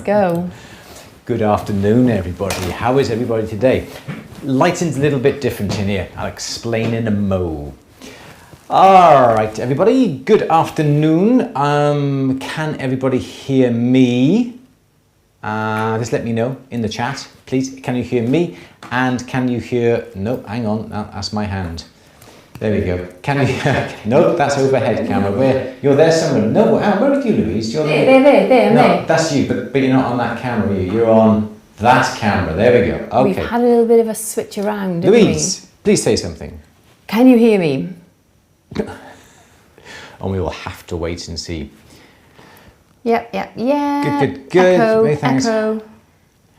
Let's go. Good afternoon, everybody. How is everybody today? Lighting's a little bit different in here. I'll explain in a mo. All right, everybody. Good afternoon. Can everybody hear me? Just let me know in the chat, please. Can you hear me? And can you hear? No, hang on. That's my hand. There we go. Can you? No, that's overhead camera. You're there somewhere. No, where are you, Louise? You're there. No, that's you, but you're not on that camera. You're on that camera. There we go. Okay. We've had a little bit of a switch around, Louise, please say something. Can you hear me? And we will have to wait and see. Yep. Good. Echo, Many thanks. echo.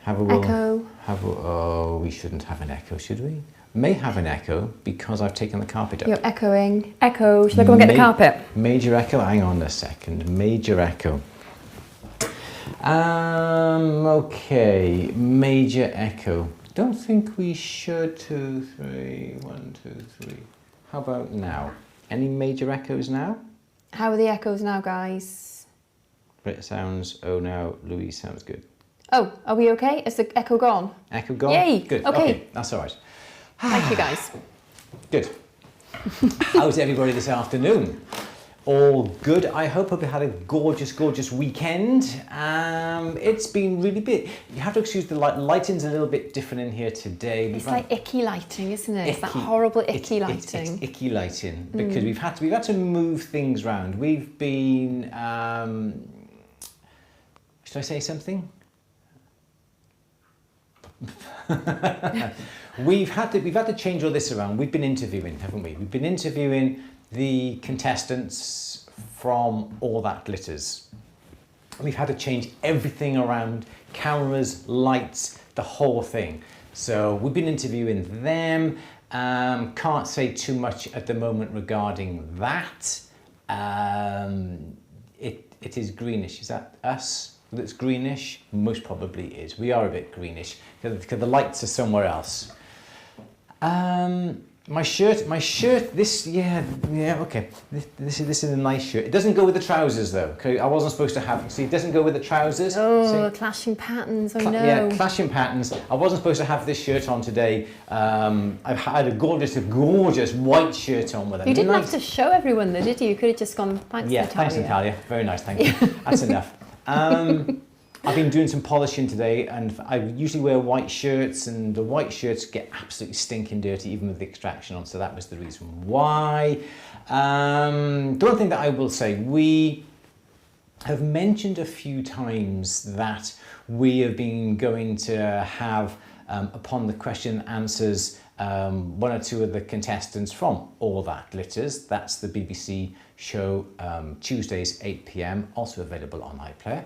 Echo. Oh, we shouldn't have an echo, should we? May have an echo because I've taken the carpet up. You're echoing. Echo. Should I go and get the carpet? Major echo. Hang on a second. Major echo. Okay. Major echo. Don't think we should. 2, 3. 1, 2, 3. How about now? Any major echoes now? How are the echoes now, guys? Brit sounds. Oh, now Louise sounds good. Oh, are we okay? Is the echo gone? Echo gone? Yay. Good. Okay. That's all right. Thank you, guys. Good. How's everybody this afternoon? All good. I hope you had a gorgeous weekend. It's been really big. You have to excuse the lighting's a little bit different in here today. It's like icky lighting, isn't it? It's that horrible icky lighting. It's icky lighting because we've had to move things around. We've been. Should I say something? We've had to change all this around. We've been interviewing, haven't we? We've been interviewing the contestants from All That Glitters. We've had to change everything around, cameras, lights, the whole thing. So we've been interviewing them. Can't say too much at the moment regarding that. It is greenish. Is that us? That's greenish? Most probably is. We are a bit greenish because the lights are somewhere else. My shirt, this, okay. This is a nice shirt. It doesn't go with the trousers though. Okay, I wasn't supposed to have, see, it doesn't go with the trousers. Oh, see? Clashing patterns, I know. Yeah, clashing patterns. I wasn't supposed to have this shirt on today. I've had a gorgeous white shirt on with it. You didn't have to show everyone though, did you? You could have just gone, thanks Natalia. Yeah, thanks Natalia. Very nice, thank you. That's enough. I've been doing some polishing today and I usually wear white shirts and the white shirts get absolutely stinking dirty even with the extraction on, so that was the reason why. The one thing that I will say, we have mentioned a few times that we have been going to have, upon the question and answers, one or two of the contestants from All That Glitters. That's the BBC show, Tuesdays 8 PM, also available on iPlayer.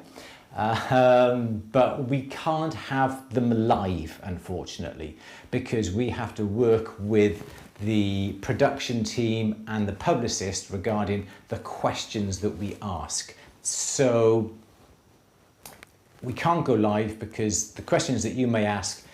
But we can't have them live, unfortunately, because we have to work with the production team and the publicist regarding the questions that we ask. So we can't go live because the questions that you may ask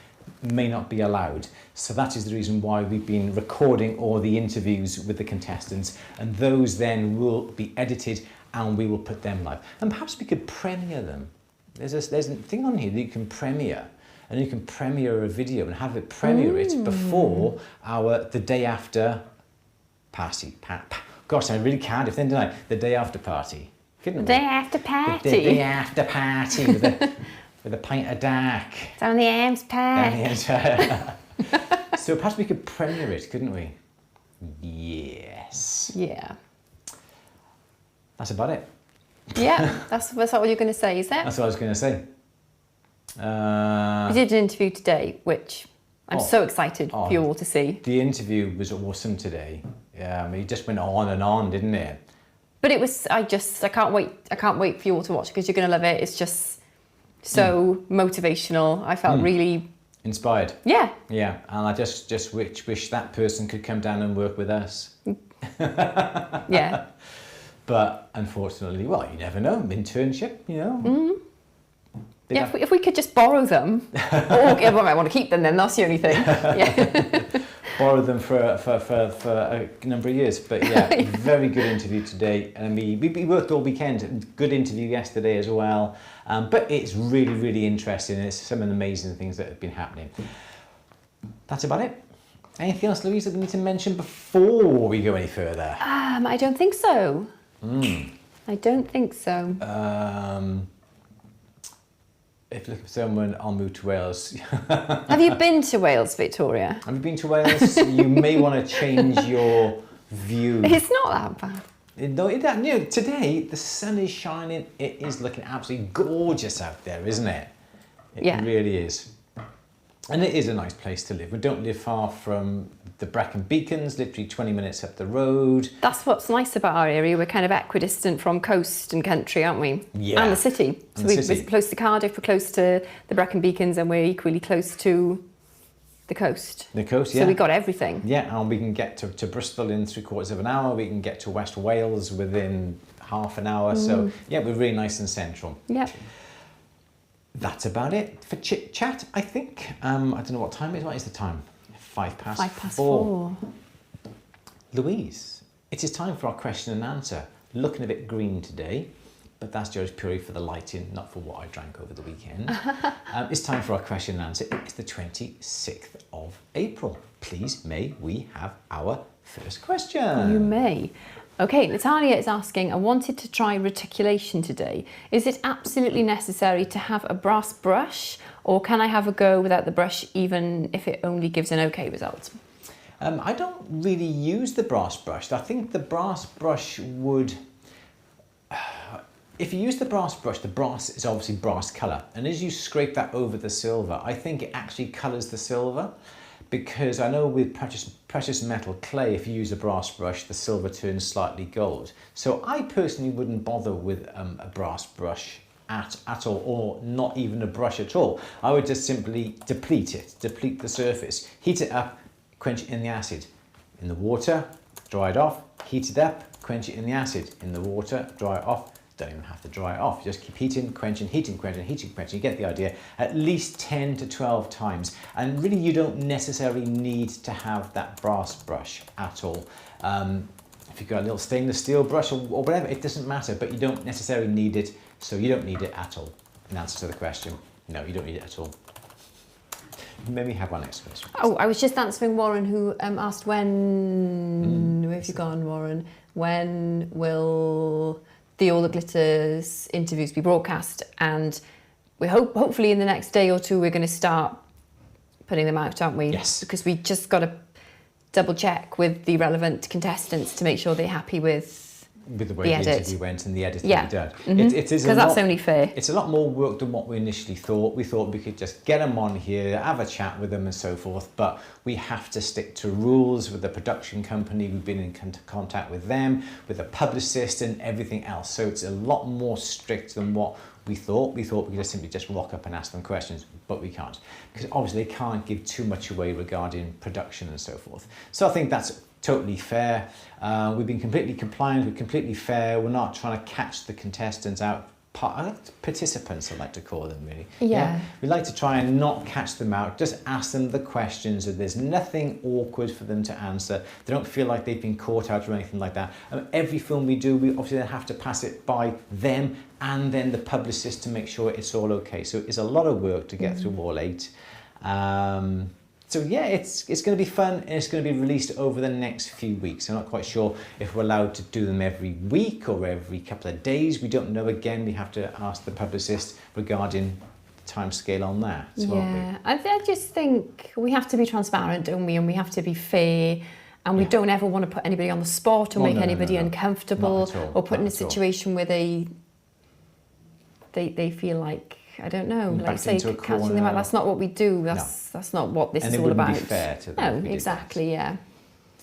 may not be allowed. So that is the reason why we've been recording all the interviews with the contestants, and those then will be edited and we will put them live. And perhaps we could premiere them. There's a thing on here that you can premiere, and you can premiere a video and have it premiere it before the day after party. Gosh, I really can't if then deny the day after party. Couldn't we? Day after party. The day after party with a pint of dark. Down the arms pack. So perhaps we could premiere it, couldn't we? Yes. Yeah. That's about it. Yeah, that's what you're going to say, is it? That's what I was going to say. We did an interview today, which I'm so excited for you all to see. The interview was awesome today. Yeah, I mean, it just went on and on, didn't it? But it was, I can't wait for you all to watch because you're going to love it. It's just so motivational. I felt really inspired. Yeah. Yeah, and I just wish that person could come down and work with us. Yeah. But unfortunately, well, you never know. Internship, you know. Mm-hmm. Yeah, if we could just borrow them, or I might want to keep them. Then that's the only thing. Yeah. borrowed them for a number of years. But yeah, very good interview today. And we worked all weekend. Good interview yesterday as well. But it's really, really interesting. It's some of the amazing things that have been happening. That's about it. Anything else, Louise, that we need to mention before we go any further? I don't think so. I don't think so. If you look for someone, I'll move to Wales. Have you been to Wales, Victoria? Have you been to Wales? You may want to change your view. It's not that bad. No, today the sun is shining. It is looking absolutely gorgeous out there, isn't it? It really is. And it is a nice place to live. We don't live far from the Brecon Beacons, literally 20 minutes up the road. That's what's nice about our area. We're kind of equidistant from coast and country, aren't we? Yeah. And the city. So we're close to Cardiff, we're close to the Brecon Beacons, and we're equally close to the coast. The coast, yeah. So we got everything. Yeah, and we can get to Bristol in 3/4 of an hour. We can get to West Wales within half an hour. So yeah, we're really nice and central. Yeah. That's about it for chit chat, I think. I don't know what time it is. What is the time? 4:05. Louise, it is time for our question and answer. Looking a bit green today, but that's just purely for the lighting, not for what I drank over the weekend. It's time for our question and answer. It's the 26th of April. Please, may we have our first question? You may. Okay, Natalia is asking, I wanted to try reticulation today. Is it absolutely necessary to have a brass brush, or can I have a go without the brush even if it only gives an okay result? I don't really use the brass brush. I think the brass brush would... If you use the brass is obviously brass colour. And as you scrape that over the silver, I think it actually colours the silver. Because I know with precious metal clay, if you use a brass brush, the silver turns slightly gold. So I personally wouldn't bother with a brass brush at all, or not even a brush at all. I would just simply deplete the surface, heat it up, quench it in the acid. In the water, dry it off, heat it up, quench it in the acid. In the water, dry it off. Don't even have to dry it off. You just keep heating, quenching, heating, quenching, heating, quenching. You get the idea. At least 10 to 12 times. And really, you don't necessarily need to have that brass brush at all. If you've got a little stainless steel brush or whatever, it doesn't matter, but you don't necessarily need it. So you don't need it at all. In answer to the question, no, you don't need it at all. Maybe have our next question. Oh, I was just answering Warren, who asked when... Where have you gone, Warren? When will... All the Glitters interviews be broadcast, and we hopefully in the next day or two we're going to start putting them out, aren't we? Yes. Because we just got to double check with the relevant contestants to make sure they're happy with the way the interview went and the edit yeah. that we did. It is because that's only fair. It's a lot more work than what we initially thought. We thought we could just get them on here, have a chat with them and so forth, but we have to stick to rules with the production company. We've been in contact with them, with the publicist and everything else. So it's a lot more strict than what we thought. We thought we could just simply rock up and ask them questions, but we can't. Because obviously they can't give too much away regarding production and so forth. So I think that's totally fair. We've been completely compliant, we're completely fair. We're not trying to catch the contestants out. Participants, I like to call them, really. Yeah. We like to try and not catch them out, just ask them the questions. There's nothing awkward for them to answer. They don't feel like they've been caught out or anything like that. Every film we do, we obviously then have to pass it by them and then the publicist to make sure it's all okay. So it's a lot of work to get through all 8. So yeah, it's going to be fun, and it's going to be released over the next few weeks. I'm not quite sure if we're allowed to do them every week or every couple of days. We don't know. Again, we have to ask the publicist regarding the time scale on that. Yeah, I just think we have to be transparent, don't we? And we have to be fair. And we don't ever want to put anybody on the spot or make anybody uncomfortable or put in a situation where they feel like, I don't know, like say catching them out. That's not what we do. That's not what this is all about. And it wouldn't be fair to them. No, exactly, yeah.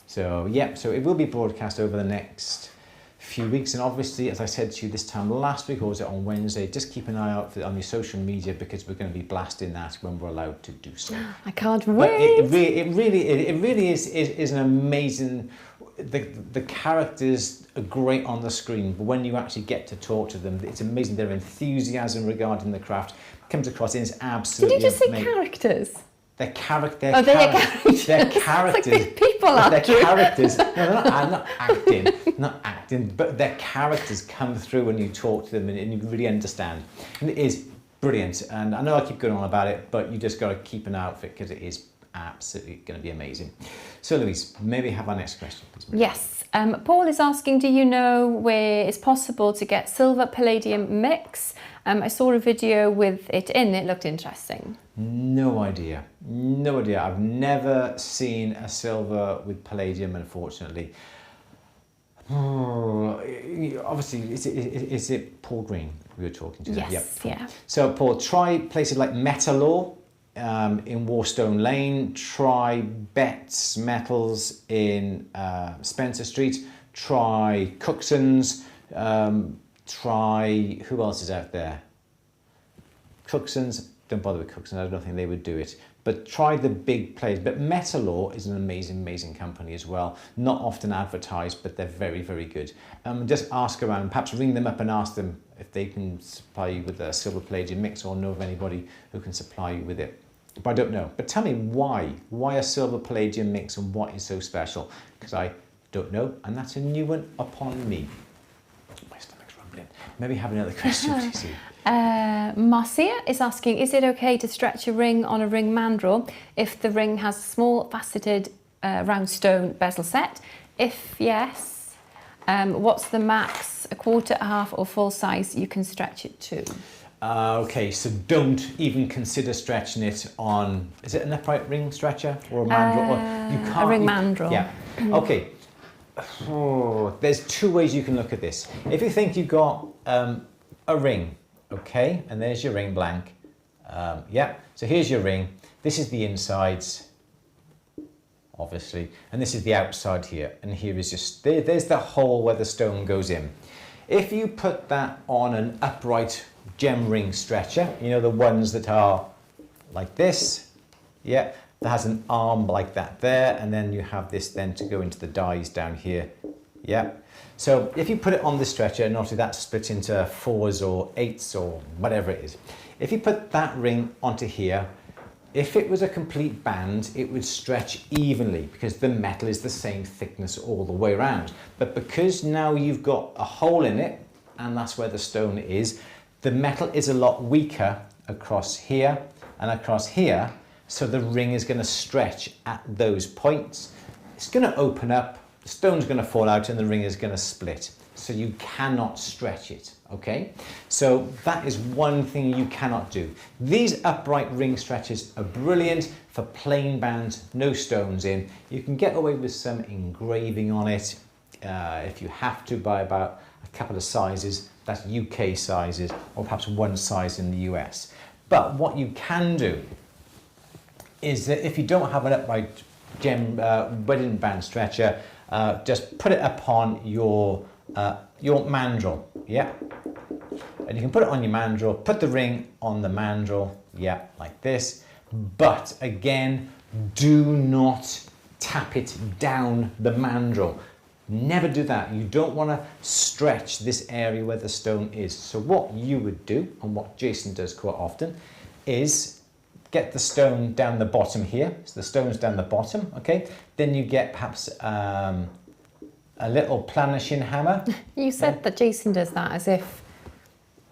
So yeah, so it will be broadcast over the next few weeks, and obviously, as I said to you this time last week, or was it on Wednesday, just keep an eye out on your social media, because we're going to be blasting that when we're allowed to do so. I can't wait. But it really is an amazing. The characters are great on the screen, but when you actually get to talk to them, it's amazing. Their enthusiasm regarding the craft comes across, and it's absolutely Did you just say amazing. characters? They're characters. They're characters. They're characters. It's like people are. They're characters. No, I'm not acting. Not acting. But their characters come through when you talk to them and you really understand. And it is brilliant. And I know I keep going on about it, but you just got to keep an eye out for it because it is absolutely going to be amazing. So, Louise, maybe have our next question, please. Yes. Paul is asking, do you know where it's possible to get silver palladium mix? I saw a video with it in. It looked interesting. No idea. No idea. I've never seen a silver with palladium, unfortunately. Obviously, is it Paul Green we were talking to? Yes, yep. yeah. So, Paul, try places like Metalor in Warstone Lane. Try Betts Metals in Spencer Street. Try Qustions. Try, who else is out there? Qustions, don't bother with Qustions, I don't think they would do it. But try the big players. But Metalor is an amazing, amazing company as well. Not often advertised, but they're very, very good. Just ask around, perhaps ring them up and ask them if they can supply you with a silver palladium mix or know of anybody who can supply you with it. But I don't know. But tell me why? Why a silver palladium mix and what is so special? Because I don't know, and that's a new one upon me. My stomach's rumbling. Maybe have another question, please. Marcia is asking, is it okay to stretch a ring on a ring mandrel if the ring has a small faceted round stone bezel set? If yes, what's the max, a quarter, a half or full size you can stretch it to? Okay, so don't even consider stretching it on, is it an upright ring stretcher or a mandrel? Or you can't, a ring mandrel. Yeah, okay. There's two ways you can look at this. If you think you've got a ring, okay, and there's your ring blank. Yeah, so here's your ring. This is the insides, obviously, and this is the outside here. And here is just, there's the hole where the stone goes in. If you put that on an upright gem ring stretcher, you know, the ones that are like this, yeah, that has an arm like that there, and then you have this then to go into the dies down here, yeah. So if you put it on the stretcher, and obviously that's split into 4s or 8s or whatever it is. If you put that ring onto here, if it was a complete band, it would stretch evenly because the metal is the same thickness all the way around. But because now you've got a hole in it, and that's where the stone is, the metal is a lot weaker across here and across here, so the ring is going to stretch at those points. It's going to open up, the stone's going to fall out, and the ring is going to split. So you cannot stretch it, okay? So that is one thing you cannot do. These upright ring stretchers are brilliant for plain bands, no stones in. You can get away with some engraving on it if you have to, by about a couple of sizes. That's UK sizes, or perhaps one size in the US. But what you can do is that if you don't have an upright gem wedding band stretcher, just put it upon your mandrel, yeah? And you can put it on your mandrel, put the ring on the mandrel, yeah, like this. But again, do not tap it down the mandrel. Never do that. You don't want to stretch this area where the stone is. So what you would do, and what Jason does quite often, is get the stone down the bottom here. So the stone's down the bottom, okay? Then you get perhaps a little planishing hammer. You said that Jason does that as if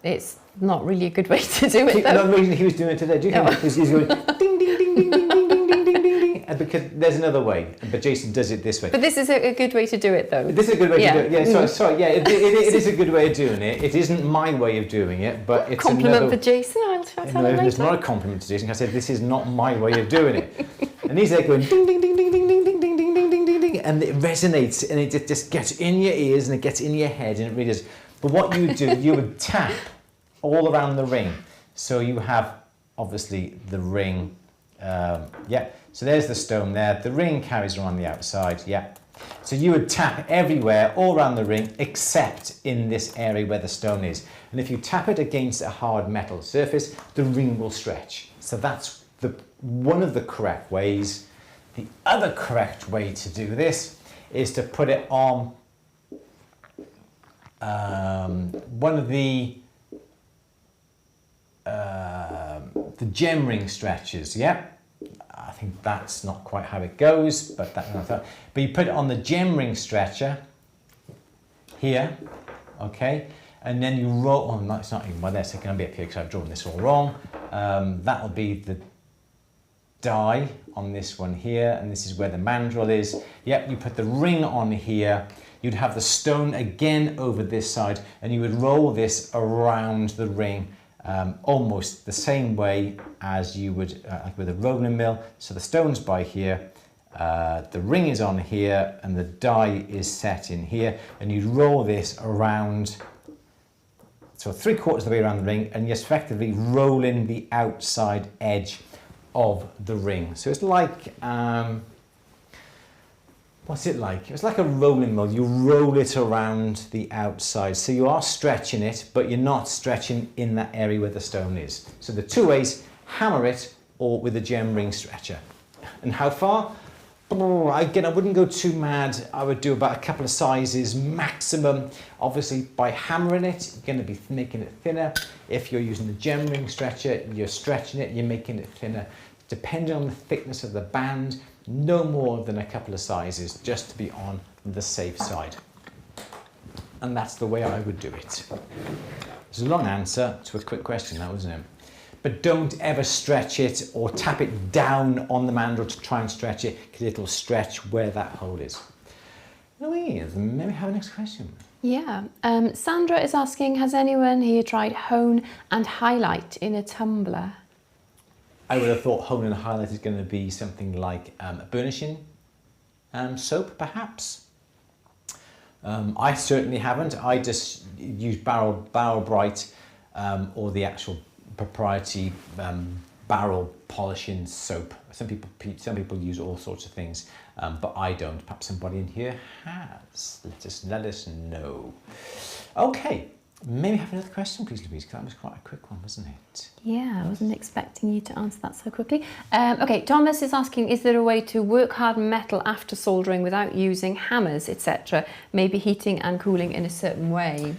it's not really a good way to do it, though. No, the reason he was doing it today, do you think he's going ding, ding, ding, ding, ding, ding, ding, ding, ding, ding, ding, because there's another way, but Jason does it this way. But this is a good way to do it, though. This is a good way to do it, yeah, sorry, yeah, it is a good way of doing it. It isn't my way of doing it, but it's compliment for Jason, I'll tell him later. It's not a compliment to Jason, I said this is not my way of doing it. And he's there going ding, ding, ding, ding, ding, ding, ding, ding, ding, ding, ding, ding, ding, and it resonates, and it just gets in your ears, and it gets in your head, and it really does. But what you would do, you would tap all around the ring. So you have, obviously, the ring, yeah. So there's the stone there. The ring carries around the outside, yeah. So you would tap everywhere, all around the ring, except in this area where the stone is. And if you tap it against a hard metal surface, the ring will stretch. So that's one of the correct ways. The other correct way to do this is to put it on one of the gem ring stretchers, yeah? think that's not quite how it goes, but but you put it on the gem ring stretcher here, okay, and then you roll. Oh, no, it's not even by there. So it can be up here because I've drawn this all wrong. That'll be the die on this one here, and this is where the mandrel is. Yep, you put the ring on here. You'd have the stone again over this side, and you would roll this around the ring almost the same way as you would like with a rolling mill. So the stone's by here, the ring is on here, and the die is set in here, and you'd roll this around, so 3/4 of the way around the ring, and you're effectively rolling the outside edge of the ring. So it's like, what's it like? It's like a rolling mill. You roll it around the outside. So you are stretching it, but you're not stretching in that area where the stone is. So the two ways, hammer it or with a gem ring stretcher. And how far? Again, I wouldn't go too mad. I would do about a couple of sizes maximum. Obviously, by hammering it, you're going to be making it thinner. If you're using the gem ring stretcher, you're stretching it, you're making it thinner. Depending on the thickness of the band, no more than a couple of sizes, just to be on the safe side. And that's the way I would do it. It's a long answer to a quick question, that wasn't it? But don't ever stretch it or tap it down on the mandrel to try and stretch it, because it'll stretch where that hole is. Louise, maybe have a next question. Yeah, Sandra is asking, has anyone here tried hone and highlight in a tumbler? I would have thought hone and highlight is going to be something like a burnishing soap, perhaps. I certainly haven't. I just use Barrel Bright or the actual proprietary barrel polishing soap. Some people use all sorts of things, but I don't. Perhaps somebody in here has. Let us know. Okay. Maybe have another question, please, Louise, because that was quite a quick one, wasn't it? Yeah, I wasn't expecting you to answer that so quickly. Okay, Thomas is asking, is there a way to work harden metal after soldering without using hammers, etc.? Maybe heating and cooling in a certain way?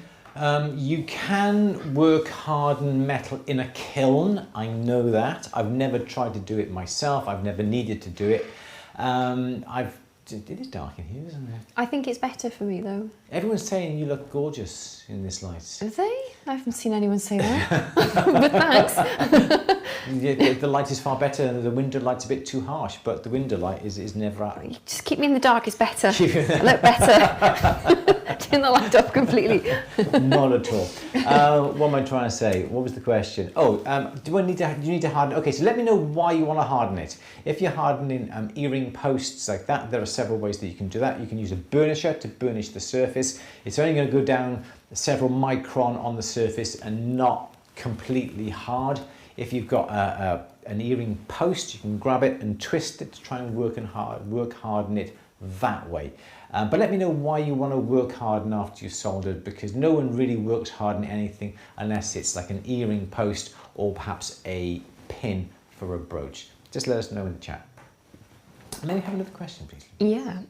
You can work harden metal in a kiln. I know that. I've never tried to do it myself. I've never needed to do it. It is dark in here, isn't it? I think it's better for me, though. Everyone's saying you look gorgeous in this light. Are they? I haven't seen anyone say that. But thanks. The light is far better. The window light's a bit too harsh, but the window light is never out. Just keep me in the dark is better. I look better. Turn the light off completely. Not at all. What am I trying to say? What was the question? Oh, do you need to harden? Okay, so let me know why you want to harden it. If you're hardening earring posts like that, there are several ways that you can do that. You can use a burnisher to burnish the surface. It's only going to go down several micron on the surface and not completely hard. If you've got an earring post, you can grab it and twist it to try and work harden it that way. But let me know why you want to work harden after you've soldered, because no one really works harden anything unless it's like an earring post or perhaps a pin for a brooch. Just let us know in the chat. Maybe have another question, please. Yeah.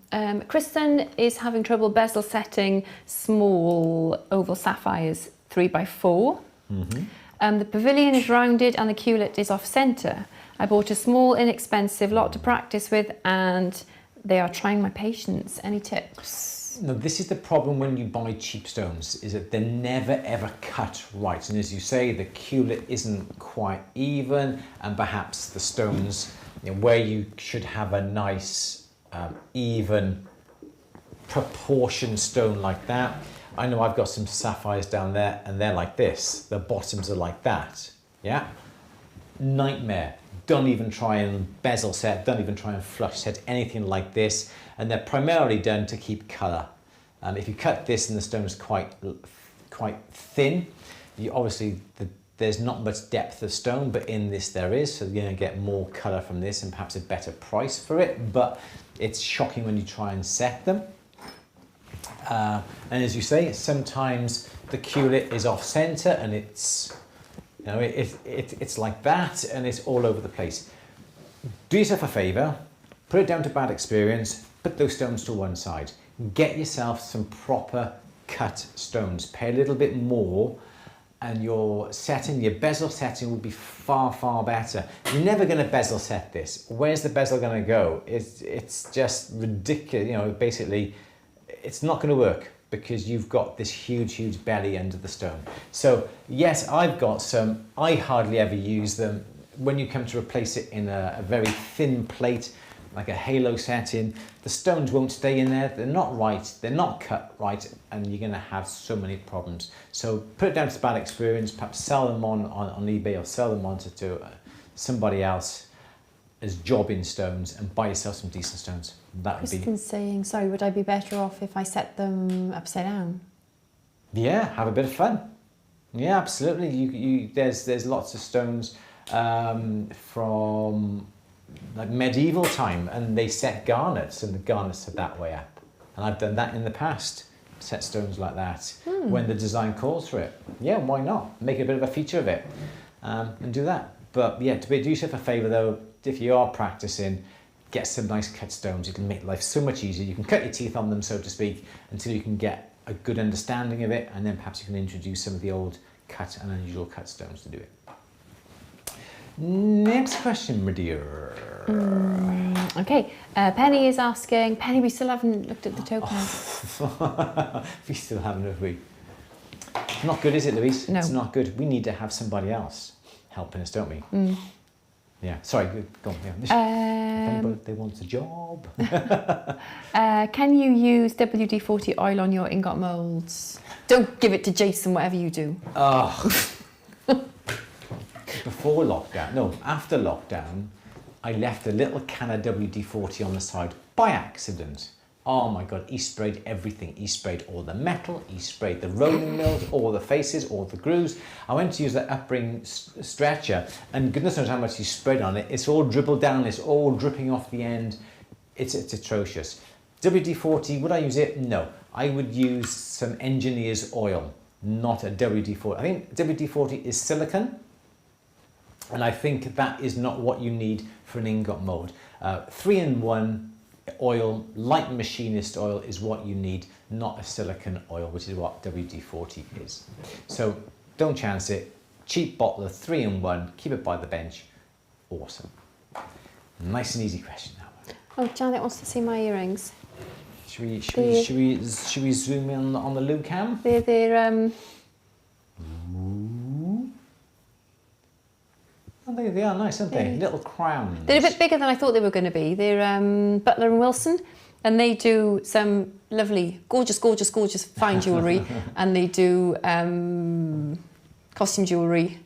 Kristen is having trouble bezel setting small oval sapphires 3x4. Mm-hmm. The pavilion is rounded and the qlet is off centre. I bought a small, inexpensive lot to practice with, and they are trying my patience. Any tips? No, this is the problem when you buy cheap stones, is that they're never ever cut right. And as you say, the qlet isn't quite even, and perhaps the stones, where you should have a nice, even proportion stone like that. I know I've got some sapphires down there and they're like this. The bottoms are like that. Yeah? Nightmare. Don't even try and bezel set, don't even try and flush set, anything like this. And they're primarily done to keep colour. If you cut this and the stone is quite thin, there's not much depth of stone, but in this there is, so you're going to get more colour from this and perhaps a better price for it, but it's shocking when you try and set them. And as you say, sometimes the qlet is off centre and it's like that and it's all over the place. Do yourself a favour, put it down to bad experience, put those stones to one side. Get yourself some proper cut stones. Pay a little bit more and your setting, your bezel setting will be far, far better. You're never going to bezel set this. Where's the bezel going to go? It's just ridiculous. You know, basically, it's not going to work because you've got this huge, huge belly under the stone. So yes, I've got some. I hardly ever use them. When you come to replace it in a very thin plate, like a halo setting, the stones won't stay in there. They're not right. They're not cut right, and you're going to have so many problems. So put it down to bad experience. Perhaps sell them on eBay or sell them on to somebody else as jobbing stones, and buy yourself some decent stones. That would be. Kristen's saying, sorry, would I be better off if I set them upside down? Yeah, have a bit of fun. Yeah, absolutely. There's lots of stones from like medieval time, and they set garnets, and the garnets are that way up. And I've done that in the past, set stones like that when the design calls for it. Yeah, why not? Make a bit of a feature of it and do that. But yeah, do yourself a favour though, if you are practicing, get some nice cut stones. It'll make life so much easier. You can cut your teeth on them, so to speak, until you can get a good understanding of it, and then perhaps you can introduce some of the old cut and unusual cut stones to do it. Next question, my dear. Okay, Penny is asking, Penny, we still haven't looked at the tokens. We still haven't, have we? Not good, is it, Louise? No. It's not good. We need to have somebody else helping us, don't we? Yeah, sorry, go on. Yeah. If anybody they want a job. Can you use WD-40 oil on your ingot moulds? Don't give it to Jason, whatever you do. Before lockdown, no, after lockdown, I left a little can of WD-40 on the side by accident. Oh my God, he sprayed everything. He sprayed all the metal, he sprayed the rolling mills, all the faces, all the grooves. I went to use the upring stretcher, and goodness knows how much he sprayed on it. It's all dribbled down, it's all dripping off the end. It's atrocious. WD-40, would I use it? No. I would use some engineer's oil, not a WD-40. I think WD-40 is silicone, and I think that is not what you need for an ingot mold. 3-in-1 oil, light machinist oil is what you need, not a silicone oil, which is what WD-40 is. So don't chance it. Cheap bottler, 3-in-1, keep it by the bench. Awesome. Nice and easy question, that one. Oh, Janet wants to see my earrings. Should we zoom in on the Lou cam? They're Oh, they are nice, aren't they? Little crowns. They're a bit bigger than I thought they were going to be. They're Butler Wilson, and they do some lovely, gorgeous fine jewellery, and they do costume jewellery,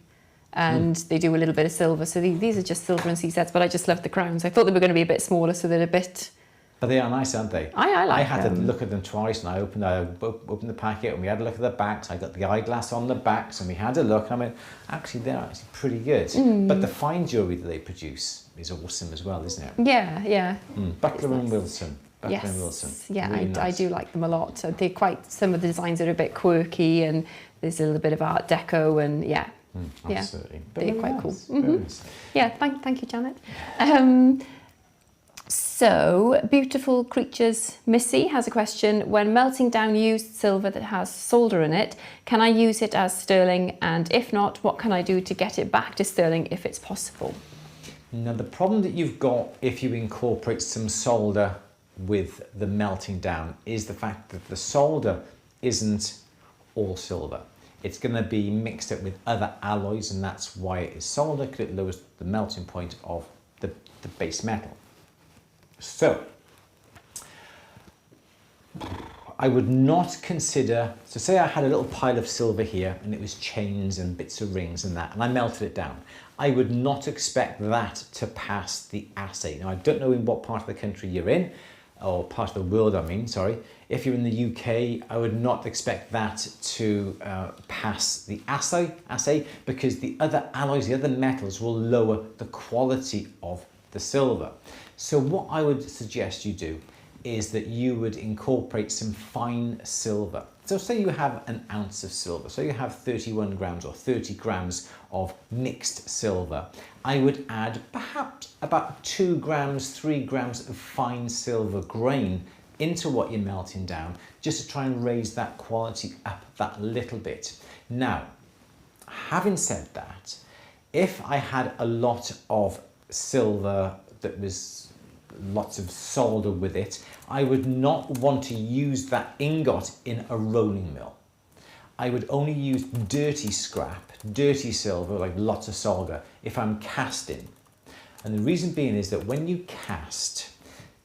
and they do a little bit of silver. So these are just silver and sea sets, but I just love the crowns. I thought they were going to be a bit smaller, so they're a bit... But they are nice, aren't they? I like I had them. to look at them twice, and I opened the packet, and we had a look at the backs. I got the eyeglass on the backs, and we had a look. I mean, actually, they're actually pretty good. But the fine jewellery that they produce is awesome as well, isn't it? Yeah. Butler and Wilson. Butler Yes. and Wilson. Yeah, Really I nice. do like them a lot. So they're quite, some of the designs are a bit quirky, and there's a little bit of Art Deco, and yeah. Absolutely. They're Very quite nice, cool. very nice. Yeah, thank you, Janet. So, Beautiful Creatures Missy has a question. When melting down used silver that has solder in it, can I use it as sterling? And if not, what can I do to get it back to sterling if it's possible? Now, the problem that you've got if you incorporate some solder with the melting down is the fact that the solder isn't all silver. It's going to be mixed up with other alloys, and that's why it is solder, because it lowers the melting point of the base metal. So, I would not consider, so say I had a little pile of silver here, and it was chains and bits of rings and that, and I melted it down. I would not expect that to pass the assay. Now, I don't know in what part of the country you're in, or part of the world, I mean, sorry. If you're in the UK, I would not expect that to pass the assay, because the other alloys, the other metals will lower the quality of the silver. So what I would suggest you do is that you would incorporate some fine silver. So say you have an ounce of silver, so you have 31 grams or 30 grams of mixed silver. I would add perhaps about 2 grams, 3 grams of fine silver grain into what you're melting down, just to try and raise that quality up that little bit. Now, Having said that, if I had a lot of silver that was lots of solder with it, I would not want to use that ingot in a rolling mill. I would only use dirty scrap, dirty silver, like lots of solder, if I'm casting. And the reason being is that when you cast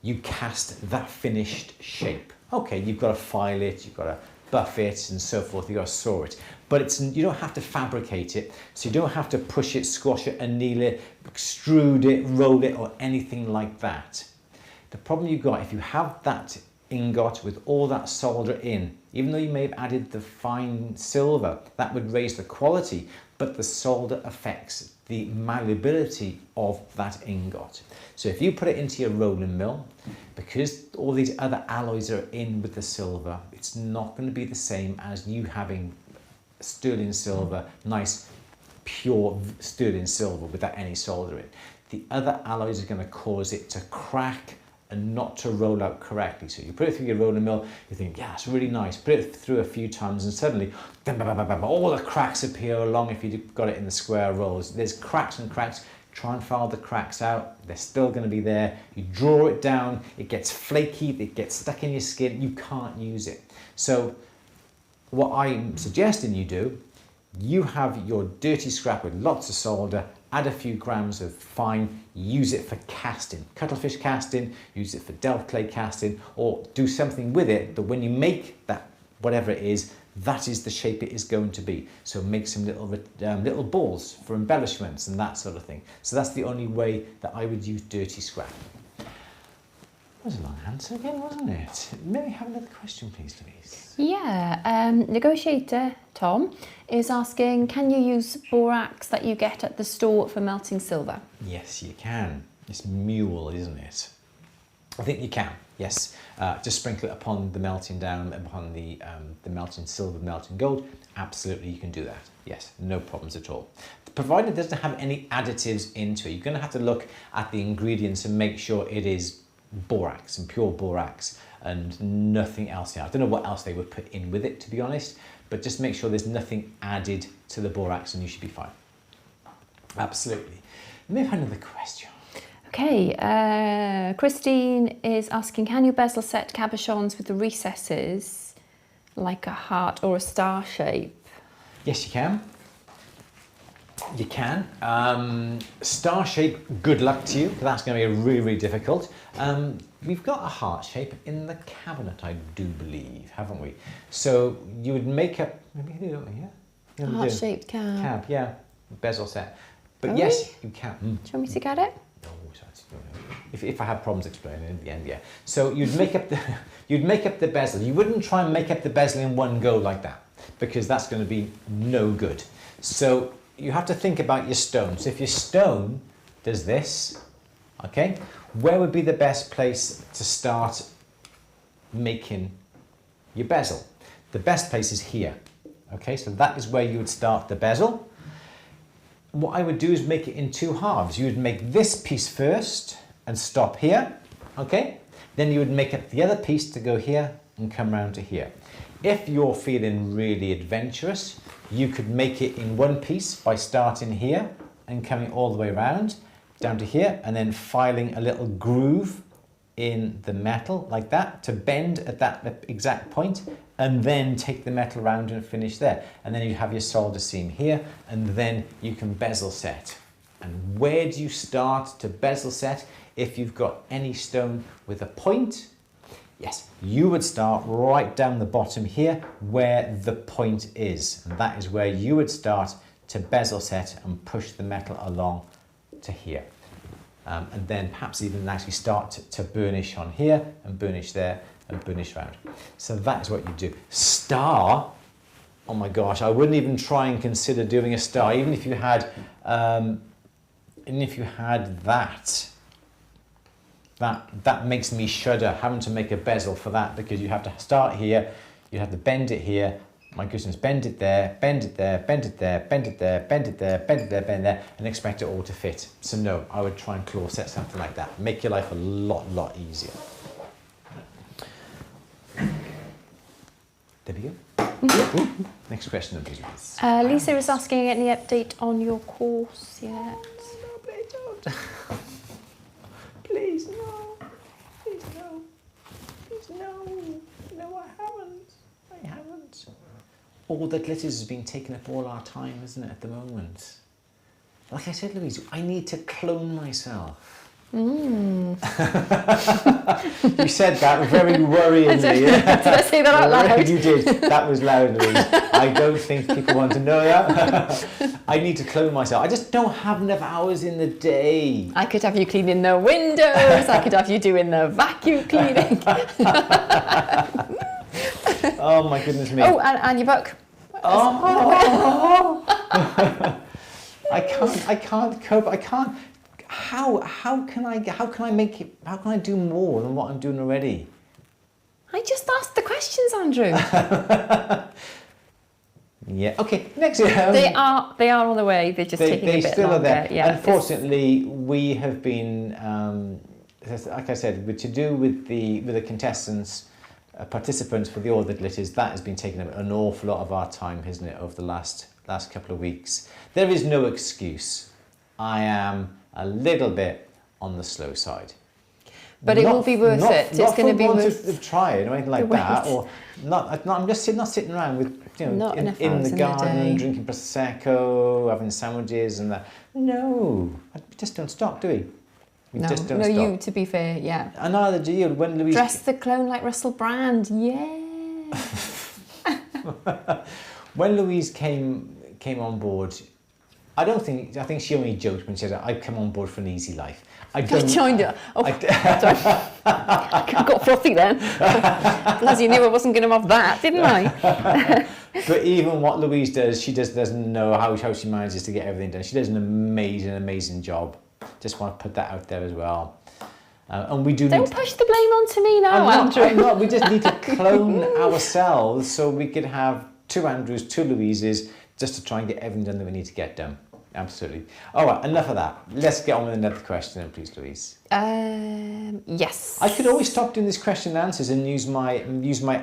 that finished shape. Okay, you've got to file it, you've got to buff it and so forth, you've got to saw it. But you don't have to fabricate it, so you don't have to push it, squash it, anneal it, extrude it, roll it, or anything like that. The problem you've got, if you have that ingot with all that solder in, even though you may have added the fine silver, that would raise the quality, but the solder affects the malleability of that ingot. So if you put it into your rolling mill, because all these other alloys are in with the silver, it's not going to be the same as you having sterling silver, nice pure sterling silver without any solder in. The other alloys are going to cause it to crack and not to roll out correctly. So you put it through your rolling mill, you think, yeah, it's really nice. Put it through a few times and suddenly, all the cracks appear along if you've got it in the square rolls. There's cracks and cracks. Try and file the cracks out. They're still going to be there. You draw it down, it gets flaky, it gets stuck in your skin. You can't use it. So what I'm suggesting you do, you have your dirty scrap with lots of solder, add a few grams of fine, use it for casting, cuttlefish casting, use it for delft clay casting, or do something with it that when you make that, whatever it is, that is the shape it is going to be. So make some little balls for embellishments and that sort of thing. So that's the only way that I would use dirty scrap. That was a long answer again, wasn't it? May we have another question, please, Louise? Yeah, negotiator Tom is asking, can you use borax that you get at the store for melting silver? Yes, you can. It's mule, isn't it? I think you can, yes. Just sprinkle it upon the melting down, upon the melting silver, melting gold. Absolutely, you can do that. Yes, no problems at all. Provided it doesn't have any additives into it, you're going to have to look at the ingredients and make sure it is borax and pure borax and nothing else in it. I don't know what else they would put in with it, to be honest, but just make sure there's nothing added to the borax and you should be fine. Absolutely. Maybe have another question. Okay, Christine is asking, can you bezel set cabochons with the recesses like a heart or a star shape? Yes, you can. You can. Star shape, good luck to you. That's going to be really, really difficult. We've got a heart shape in the cabinet, I do believe, haven't we? So you would make a, maybe you do it, yeah? A heart-shaped cab. Cab, yeah, bezel set. But Really? yes, you can. Do you want me to get it? If I have problems explaining in the end, yeah. So you'd make up the bezel. You wouldn't try and make up the bezel in one go like that, because that's going to be no good. So you have to think about your stone. So if your stone does this, okay, where would be the best place to start making your bezel? The best place is here. Okay, so that is where you would start the bezel. What I would do is make it in two halves. You would make this piece first and stop here, okay? Then you would make up the other piece to go here and come round to here. If you're feeling really adventurous, you could make it in one piece by starting here and coming all the way around down to here and then filing a little groove in the metal like that to bend at that exact point, and then take the metal around and finish there. And then you have your solder seam here, and then you can bezel set. And where do you start to bezel set if you've got any stone with a point? Yes, you would start right down the bottom here where the point is. And that is where you would start to bezel set and push the metal along to here. And then perhaps even actually start to burnish on here and burnish there and burnish around. So that's what you do. Star, oh my gosh, I wouldn't even try and consider doing a star, even if you had that makes me shudder having to make a bezel for that, because you have to start here, you have to bend it here, my goodness, bend it there, bend it there, bend it there, bend it there, bend it there, bend it there, bend it there, and expect it all to fit. So no, I would try and claw set something like that. Make your life a lot easier. There we go. Next question, please. Lisa is asking, any update on your course yet? No, please don't. Please, no. Please, no. Please, no. No, I haven't. All the glitters has been taking up all our time, isn't it, at the moment? Like I said, Louise, I need to clone myself. You said that very worryingly. Did I say that out loud? You did. That was loud, Louise. I don't think people want to know that. I need to clone myself. I just don't have enough hours in the day. I could have you cleaning the windows. I could have you doing the vacuum cleaning. Oh my goodness me. Oh, and your book. Oh. I can't cope. I can't. How can I make it? How can I do more than what I'm doing already? I just asked the questions, Andrew. Yeah. Okay. Next year. They are on the way. They're just taking a bit longer. They still are there. Yeah. Unfortunately, we have been, like I said, to do with the contestants, participants for the All the Glitters. That has been taking up an awful lot of our time, hasn't it, over the last couple of weeks. There is no excuse. I am a little bit on the slow side. But it will be worth it. It's going to be worth of trying or anything like that, or not. I'm just not sitting around with in the garden drinking prosecco, having sandwiches and that. No, I just don't stop, do we? No, just don't stop. You. To be fair, yeah. And neither do you. When Louise dress the clone like Russell Brand, yeah. When Louise came on board, I think she only joked when she said, "I've come on board for an easy life." I joined her. Oh, sorry. I got frothy then. Bloody knew I wasn't going to have that, didn't I? But even what Louise does, she doesn't know how she manages to get everything done. She does an amazing job. Just want to put that out there as well. And we do. Don't push the blame onto me now, Andrew. I'm not. We just need to clone ourselves so we could have 2 Andrews, 2 Louises, just to try and get everything done that we need to get done. Absolutely. All right, enough of that. Let's get on with another question then, please, Louise. Yes. I could always stop doing this question and answers and use my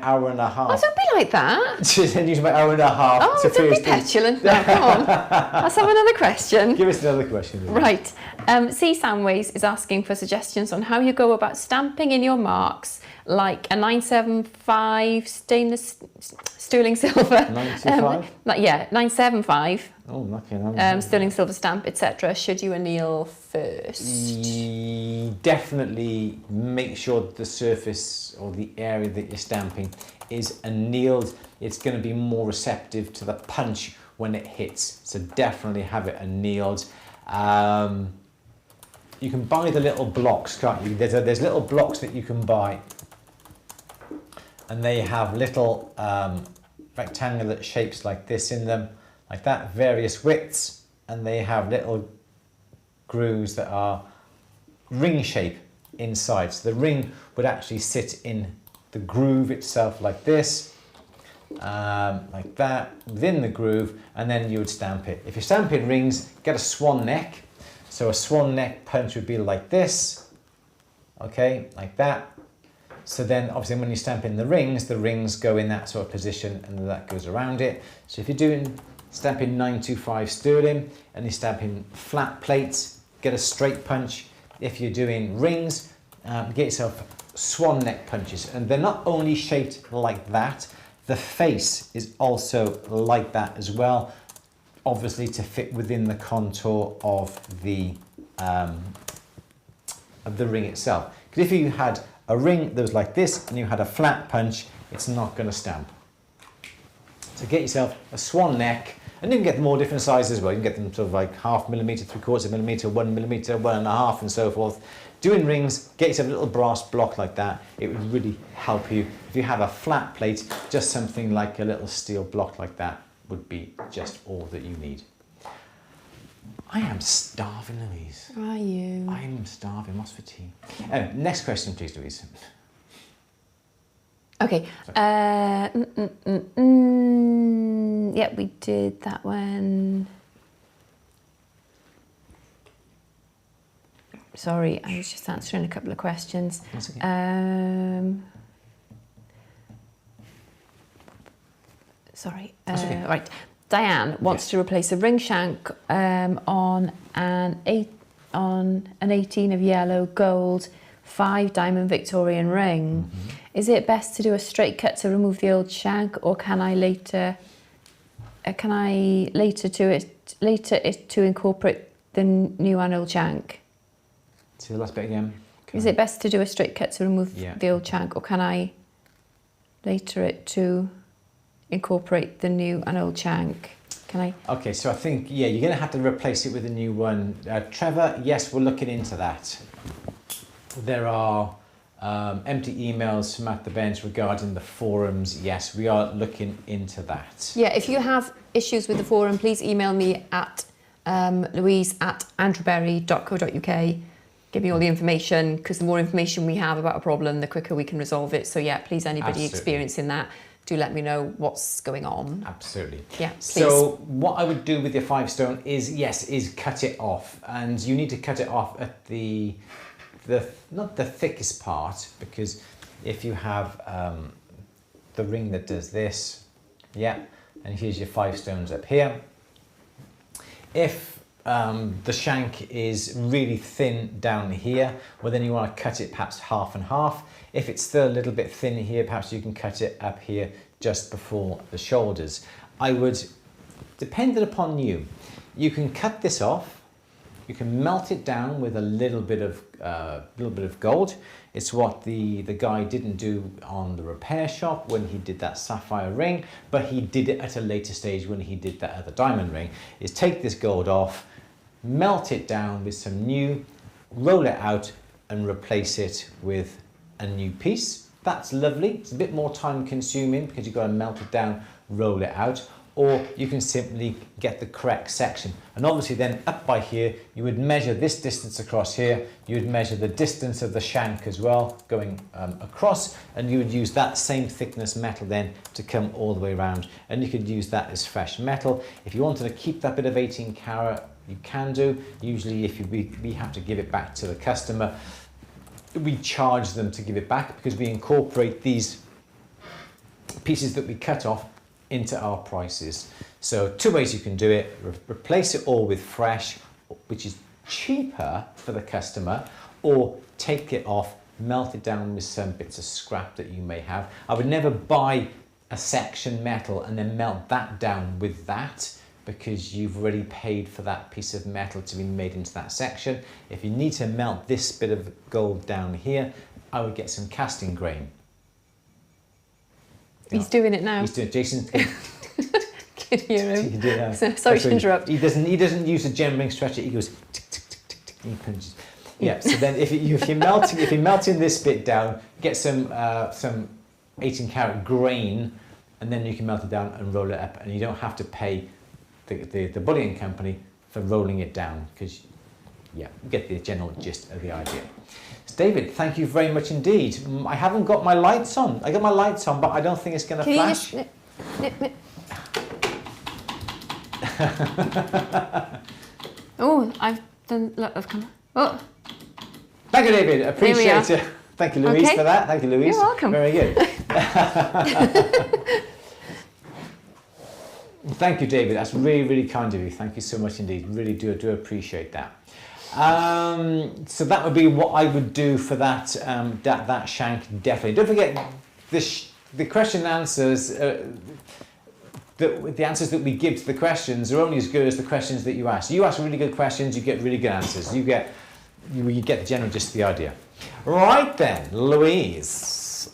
hour and a half. Oh, don't be like that. And use my hour and a half. Oh, don't be petulant now. Come on. Let's have another question. Give us another question, Louise. Right. C. Samways is asking for suggestions on how you go about stamping in your marks, like a 975 stainless sterling silver. 925? 975. Oh, okay. Sterling silver stamp, etc. Should you anneal first? Definitely make sure that the surface or the area that you're stamping is annealed. It's going to be more receptive to the punch when it hits. So definitely have it annealed. You can buy the little blocks, can't you? There's little blocks that you can buy, and they have little rectangular shapes like this in them, like that, various widths, and they have little grooves that are ring shape inside. So the ring would actually sit in the groove itself like this, like that, within the groove, and then you would stamp it. If you're stamping rings, get a swan neck. So a swan neck punch would be like this, okay, like that. So then obviously when you stamp in the rings go in that sort of position and that goes around it. So if you're stamping 925 sterling and you're stamping flat plates, get a straight punch. If you're doing rings, get yourself swan neck punches. And they're not only shaped like that, the face is also like that as well, obviously to fit within the contour of the ring itself. Because if you had a ring that was like this and you had a flat punch, it's not going to stamp. So get yourself a swan neck, and you can get them all different sizes as well. You can get them sort of like 0.5 millimeter, 3/4 millimeter, 1 millimeter, 1.5, and so forth. Doing rings, get yourself a little brass block like that. It would really help you. If you have a flat plate, just something like a little steel block like that would be just all that you need. I am starving, Louise. Are you? I'm starving. What's for tea? Next question, please, Louise. Okay. Yeah, we did that one. Sorry, I was just answering a couple of questions. That's okay. sorry. Okay. Right. Diane wants to replace a ring shank on an 18 of yellow gold 5 diamond Victorian ring. Is it best to do a straight cut to remove the old shank, or can I later to incorporate the new and old shank? See the last bit again. Is it best to do a straight cut to remove Yeah. the old shank, or can I later it to incorporate the new and old shank? Can I? Okay, so I think, yeah, you're going to have to replace it with a new one. Trevor, yes, we're looking into that. There are empty emails from at the bench regarding the forums. Yes, we are looking into that. Yeah, if you have issues with the forum, please email me at louise@andrewberry.co.uk. Give me all the information, because the more information we have about a problem, the quicker we can resolve it. So yeah, please, anybody Absolutely. experiencing that, do let me know what's going on. Absolutely. Yeah, please. So what I would do with your 5 stone is cut it off, and you need to cut it off at the not the thickest part, because if you have the ring that does this, yeah, and here's your 5 stones up here. If the shank is really thin down here, well then you want to cut it perhaps half and half. If it's still a little bit thin here, perhaps you can cut it up here just before the shoulders. I would, dependent upon you, you can cut this off, you can melt it down with a little bit of gold. It's what the guy didn't do on the repair shop when he did that sapphire ring, but he did it at a later stage when he did that other diamond ring, is take this gold off, melt it down with some new, roll it out and replace it with a new piece. That's lovely. It's a bit more time consuming because you've got to melt it down, roll it out, or you can simply get the correct section. And obviously then up by here, you would measure this distance across here, you would measure the distance of the shank as well, going across, and you would use that same thickness metal then to come all the way around. And you could use that as fresh metal. If you wanted to keep that bit of 18 carat, you can do. Usually if we have to give it back to the customer, we charge them to give it back because we incorporate these pieces that we cut off into our prices. So 2 ways you can do it: replace it all with fresh, which is cheaper for the customer, or take it off, melt it down with some bits of scrap that you may have. I would never buy a section metal and then melt that down with that, because you've already paid for that piece of metal to be made into that section. If you need to melt this bit of gold down here, I would get some casting grain. He's doing it now. He's doing it. Jason's Can hear him. Yeah. Sorry to interrupt. He doesn't use a gem ring stretcher. He goes tick, tick, tick, tick, tick, and he punches. Yeah. So then if you're melting this bit down, get some 18 karat grain, and then you can melt it down and roll it up, and you don't have to pay the bullion company for rolling it down, because yeah, you get the general gist of the idea. So David, thank you very much indeed. I haven't got my lights on. I got my lights on, but I don't think it's going to flash. You just nip. Oh, I've done a lot of camera. Oh. Thank you, David. Appreciate it. Thank you, Louise, for that. Thank you, Louise. You're welcome. Very good. Thank you, David. That's really, really kind of you. Thank you so much indeed. Really do appreciate that. So that would be what I would do for that that shank. Definitely. Don't forget the question and answers. The answers that we give to the questions are only as good as the questions that you ask. You ask really good questions, you get really good answers. You get the general gist of the idea. Right then, Louise.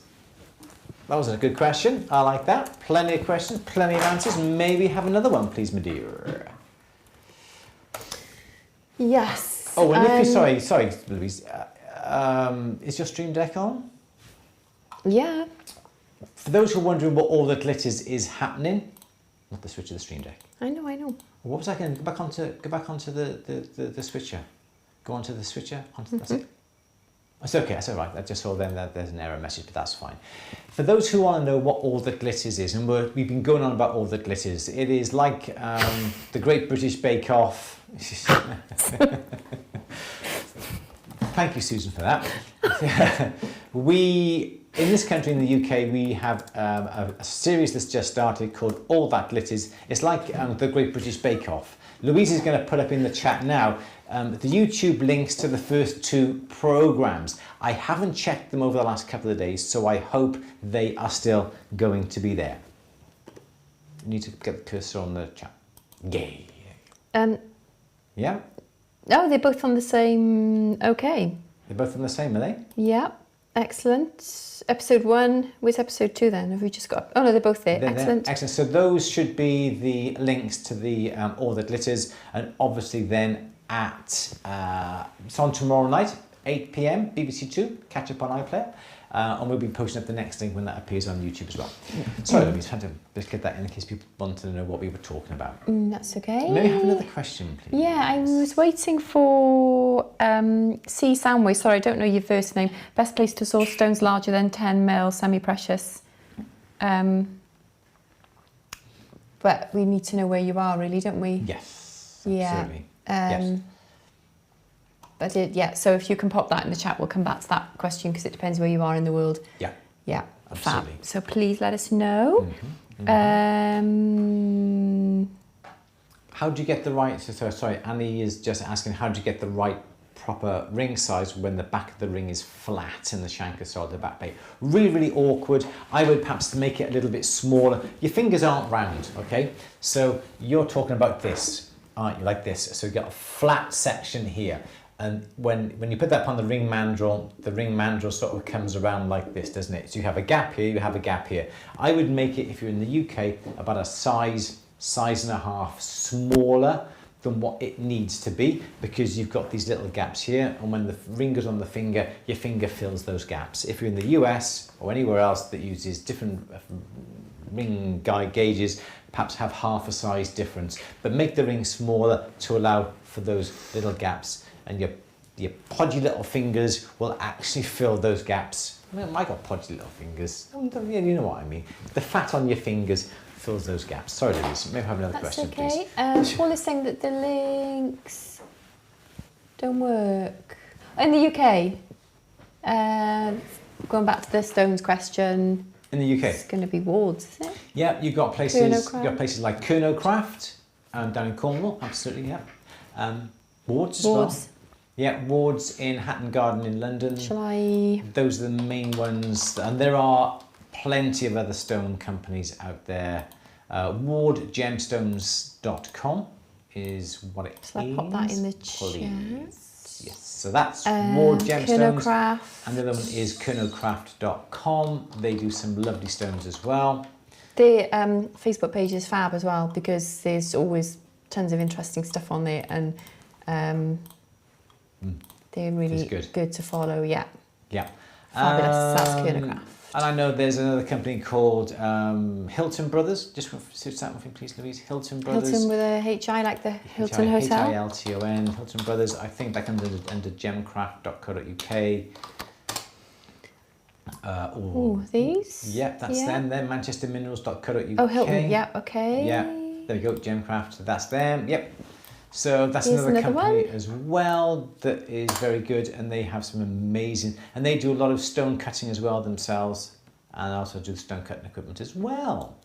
That was a good question. I like that. Plenty of questions, plenty of answers. Maybe have another one, please, my dear. Yes. Oh, and if you sorry, Louise. Is your stream deck on? Yeah. For those who are wondering what all the glitters is happening, not the switch of the stream deck. I know. What was I going to go back onto the switcher? Go onto the switcher. That's it. It's okay, that's all right. I just saw then that there's an error message, but that's fine. For those who want to know what all the glitters is, and we've been going on about all the glitters, it is like the Great British Bake Off. Thank you, Susan, for that. We In this country, in the UK, we have a series that's just started called All That Glitters. It's like the Great British Bake Off. Louise is going to put up in the chat now the YouTube links to the first 2 programs. I haven't checked them over the last couple of days, so I hope they are still going to be there. You need to get the cursor on the chat. Yay. Yeah? Oh, they're both on the same. Okay. They're both on the same, are they? Yeah. Excellent. Episode 1. Where's episode 2 then? Have we just got? Oh no, they're both there. Excellent. Excellent. So those should be the links to the All That Glitters, and obviously then at it's on tomorrow night, 8 p.m. BBC 2. Catch up on iPlayer. And we'll be posting up the next link when that appears on YouTube as well. Sorry, Louise, had to just get that in case people wanted to know what we were talking about. That's okay. Maybe have another question, please. Yeah, I was waiting for C. Samway. Sorry, I don't know your first name. Best place to source stones larger than 10 mil, semi-precious. But we need to know where you are, really, don't we? Yes, yeah. absolutely. Yes. But so if you can pop that in the chat, we'll come back to that question because it depends where you are in the world. Yeah. Yeah. Absolutely. Fab. So please let us know. How do you get the right, sorry, Annie is just asking, how do you get the right proper ring size when the back of the ring is flat and the shank is solid back plate? Really, really awkward. I would perhaps make it a little bit smaller. Your fingers aren't round, okay? So you're talking about this, aren't you, like this. So you've got a flat section here. And when you put that upon the ring mandrel sort of comes around like this, doesn't it? So you have a gap here, you have a gap here. I would make it, if you're in the UK, about a size and a half smaller than what it needs to be, because you've got these little gaps here, and when the ring goes on the finger, your finger fills those gaps. If you're in the US or anywhere else that uses different ring gauges, perhaps have half a size difference, but make the ring smaller to allow for those little gaps. And your podgy little fingers will actually fill those gaps. I got podgy little fingers. You know what I mean. The fat on your fingers fills those gaps. Sorry, Louise. Maybe have another question, please. That's okay. Paul is saying that the links don't work. In the UK, going back to the stones question. In the UK, it's going to be Wards, isn't it? Yeah, you've got places. You've got places like Kernocraft down in Cornwall. Absolutely, yeah. Wards as well. Yeah, Wards in Hatton Garden in London. Those are the main ones, and there are plenty of other stone companies out there. Wardgemstones.com is what it is. I'll pop that in the chat. Yes, so that's Ward Gemstones. Kernocraft. And the other one is kernocraft.com. They do some lovely stones as well. The Facebook page is fab as well, because there's always tons of interesting stuff on there, and they're really good to follow. Yeah. Fabulous. That's Kernocraft. And I know there's another company called Hilton Brothers. Just search that one for me, please, Louise. Hilton Brothers. Hilton with a H-I, like the Hilton Hotel. Hilton. Hilton Brothers. I think back under gemcraft.co.uk. These? Yeah, that's them. They're manchesterminerals.co.uk. Oh, Hilton. Yeah, okay. Yeah, there we go. Gemcraft. That's them. Yep. So that's another company as well that is very good, and they have some amazing, and they do a lot of stone cutting as well themselves, and also do stone cutting equipment as well.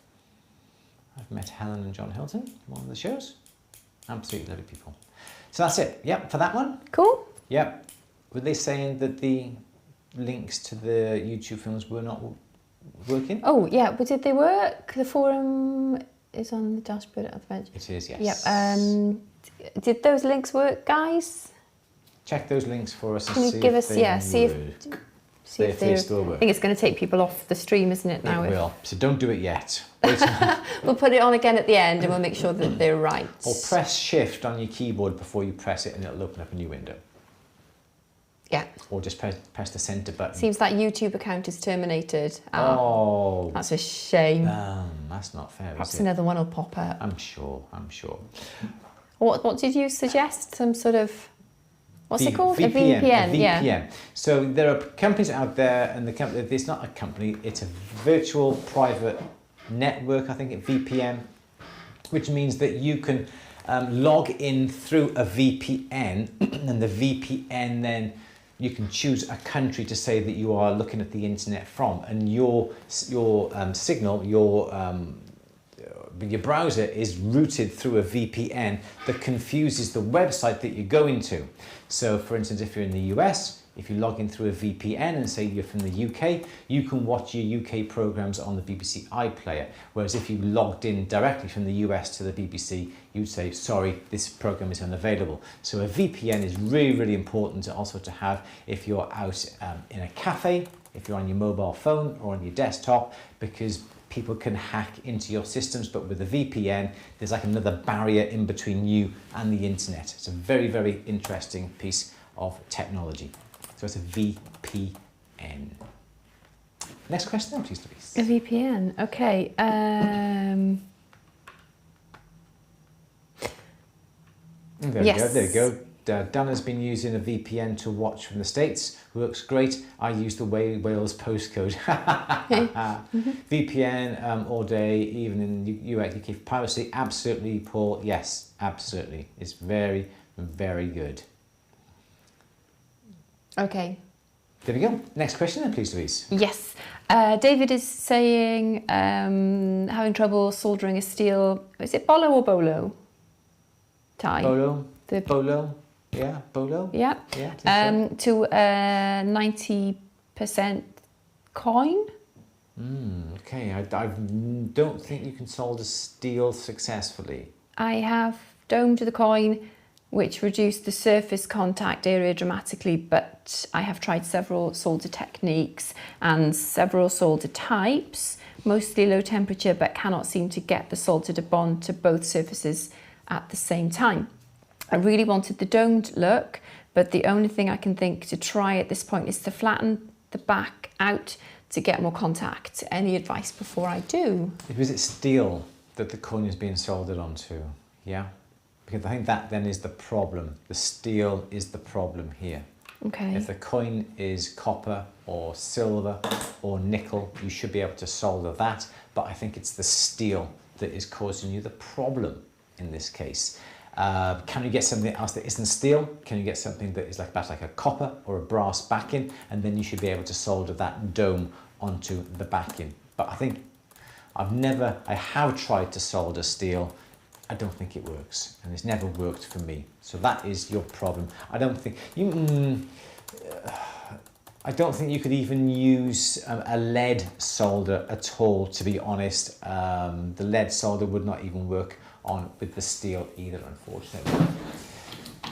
I've met Helen and John Hilton on one of the shows. Absolutely lovely people. So that's it. Yep, for that one. Cool. Yep. Were they saying that the links to the YouTube films were not working? Oh yeah, but did they work? The forum is on the dashboard at the bench. It is, yes. Yep. Did those links work, guys? Check those links for us. Can you give us, see if they still work. I think it's going to take people off the stream, isn't it, now? It will. So don't do it yet. We'll put it on again at the end, and we'll make sure that they're right. Or press Shift on your keyboard before you press it, and it'll open up a new window. Yeah. Or just press the center button. Seems that YouTube account is terminated. Oh. That's a shame. That's not fair, Perhaps is it? another one will pop up. I'm sure. What did you suggest? Some sort of, what's it called? VPN, a VPN, yeah. yeah. So there are companies out there, and it's not a company, it's a virtual private network, I think, at VPN, which means that you can log in through a VPN, and the VPN then You can choose a country to say that you are looking at the internet from, and your signal, your browser is routed through a VPN that confuses the website that you go into. So for instance, if you're in the US, if you log in through a VPN and say you're from the UK, you can watch your UK programs on the BBC iPlayer. Whereas if you logged in directly from the US to the BBC, you'd say, sorry, this program is unavailable. So a VPN is really, really important also to have if you're out in a cafe, if you're on your mobile phone or on your desktop, because people can hack into your systems, but with a VPN, there's like another barrier in between you and the internet. It's a very, very interesting piece of technology. So it's a VPN. Next question then, please, Louise. A VPN, okay. There we go, there we go. Dana's been using a VPN to watch from the States. Works great. I use the Wales postcode. VPN all day, even in UK for piracy. Absolutely, Paul. Yes, absolutely. It's very, very good. Okay. There we go. Next question then, please, Louise. Yes. David is saying having trouble soldering a steel, is it bolo or bolo tie? Bolo? Bolo? Yeah, bolo? Yeah. Yeah. To a 90% coin. Okay, I don't think you can solder steel successfully. I have domed the coin, which reduced the surface contact area dramatically, but I have tried several solder techniques and several solder types, mostly low temperature, but cannot seem to get the solder to bond to both surfaces at the same time. I really wanted the domed look, but the only thing I can think to try at this point is to flatten the back out to get more contact. Any advice before I do? Was it steel that the coin is being soldered onto? Yeah? Because I think that then is the problem. The steel is the problem here. Okay. If the coin is copper or silver or nickel, you should be able to solder that. But I think it's the steel that is causing you the problem in this case. Can you get something else that isn't steel? Can you get something that is like a copper or a brass backing? And then you should be able to solder that dome onto the backing. But I think I have tried to solder steel. I don't think it works, and it's never worked for me. So that is your problem. I don't think you could even use a lead solder at all, to be honest. The lead solder would not even work with the steel either, unfortunately.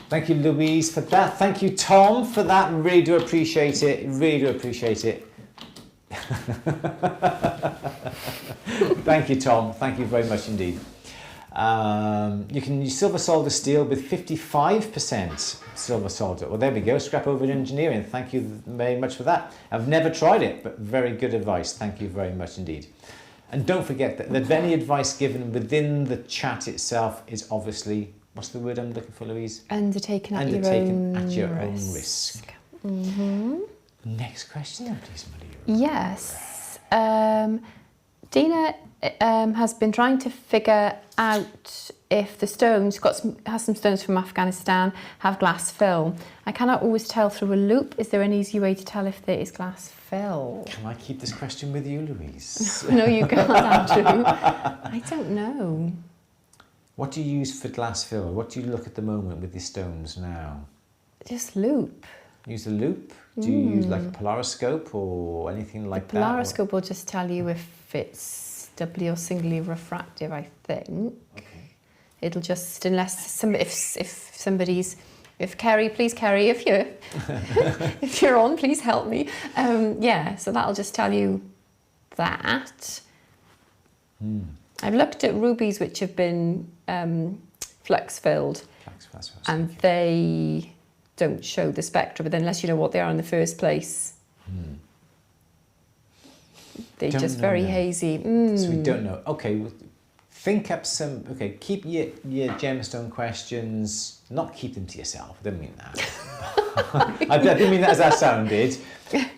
Thank you, Louise, for that. Thank you, Tom, for that. Really do appreciate it. Really do appreciate it. Thank you, Tom. Thank you very much indeed. You can use silver solder steel with 55% silver solder. Well, there we go. Scrap over engineering. Thank you very much for that. I've never tried it, but very good advice. Thank you very much indeed. And don't forget that any advice given within the chat itself is obviously, what's the word I'm looking for, Louise? Undertaken at your own risk. Mm-hmm. Next question then, please, Maria. Yes. Dina has been trying to figure out if the stones, has some stones from Afghanistan, have glass fill. I cannot always tell through a loop. Is there an easy way to tell if there is glass fill? Can I keep this question with you, Louise? No, you can't, Andrew. I don't know. What do you use for glass fill? What do you look at the moment with these stones now? Just loop. Use the loop? Do you use like a polariscope or anything like that? The polariscope will just tell you if it's doubly or singly refractive, I think. Okay. It'll just, if Kerry, please Kerry, if you're on, please help me. Yeah, so that'll just tell you that. I've looked at rubies which have been flux filled, and they don't show the spectra, but unless you know what they are in the first place, they're just very hazy. So we don't know. Okay, well, think up some, keep your gemstone questions, not keep them to yourself, I didn't mean that. I didn't mean that as that sounded. I'm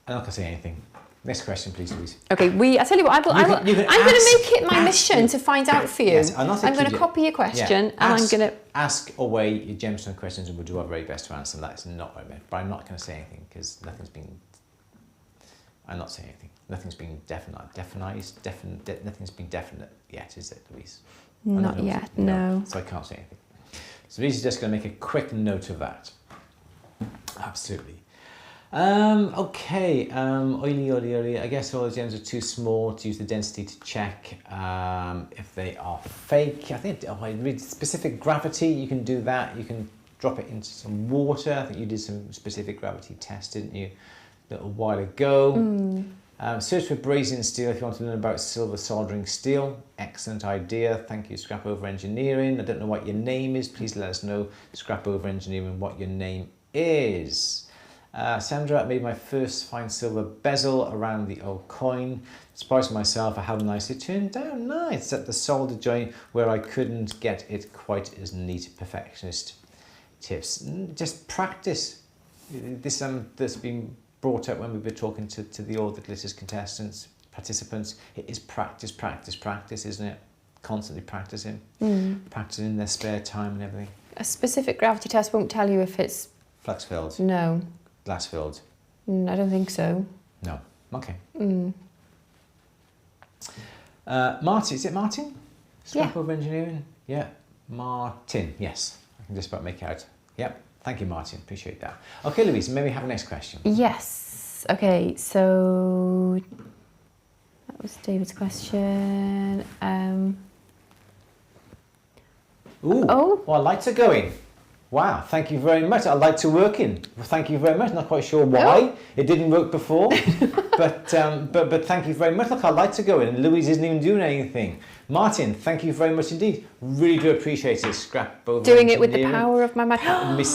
not going to say anything. Next question, please, Louise. Okay, I tell you what, I'm going to make it my mission to find out for you. Yes, I'm going to copy your question and I'm going to... Ask away your gemstone questions and we'll do our very best to answer them. That's not what I meant. But I'm not going to say anything because nothing's been... I'm not saying anything. Nothing's been nothing's been definite yet, is it, Louise? Not yet, no. So I can't say anything. So Louise is just going to make a quick note of that. Absolutely. Okay, oily. I guess all the gems are too small to use the density to check if they are fake. I think with specific gravity, you can do that. You can drop it into some water. I think you did some specific gravity test, didn't you, a little while ago. Search for brazen steel if you want to learn about silver soldering steel. Excellent idea. Thank you, Scrap Over Engineering. I don't know what your name is. Please let us know, Scrap Over Engineering, what your name is. Sandra, made my first fine silver bezel around the old coin. Surprised myself at how nice it turned out. Nice at the solder joint where I couldn't get it quite as neat. Perfectionist tips. Just practice. This that's been brought up when we were talking to the All the Glitters participants. It is practice, isn't it? Constantly practicing. Practicing in their spare time and everything. A specific gravity test won't tell you if it's... Flux filled. No. Glass filled. I don't think so. No. Okay. Martin, is it Martin? Scrap Over Engineering? Yeah. Martin, yes. I can just about make it out. Yep. Thank you, Martin. Appreciate that. Okay, Louise, maybe we have a next question. Yes. Okay, so that was David's question. Well, lights are going. Wow, thank you very much. I'd like to work in. Well, thank you very much. Not quite sure why it didn't work before, but thank you very much. Look, I'd like to go in, and Louise isn't even doing anything. Martin, thank you very much indeed. Really do appreciate it. Scrap Over doing it with the power of my mind.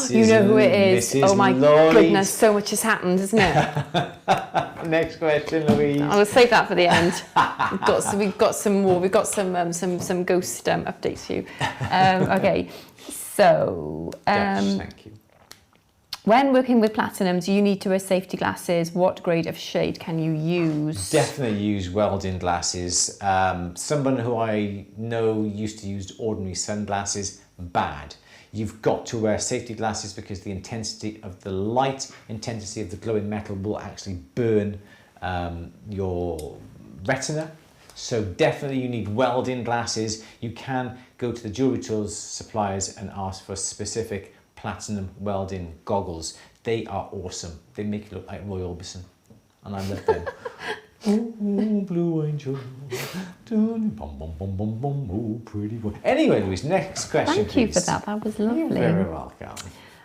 You know who it is. Mrs. Oh my Lloyd. goodness, so much has happened, isn't it? Next question, Louise. I'll save that for the end. We've got some more. We've got some ghost updates for you. Okay. So, thank you. When working with platinum, do you need to wear safety glasses? What grade of shade can you use? Definitely use welding glasses. Someone who I know used to use ordinary sunglasses, bad. You've got to wear safety glasses because the intensity of the light, intensity of the glowing metal will actually burn your retina. So definitely you need welding glasses. You can go to the jewellery tools suppliers and ask for specific platinum welding goggles. They are awesome. They make you look like Roy Orbison. And I love them. Oh, blue angel. Bum, bum, bum, bum, bum, oh, pretty boy. Anyway, Louise, next question, Thank you for that. That was lovely. You're very welcome.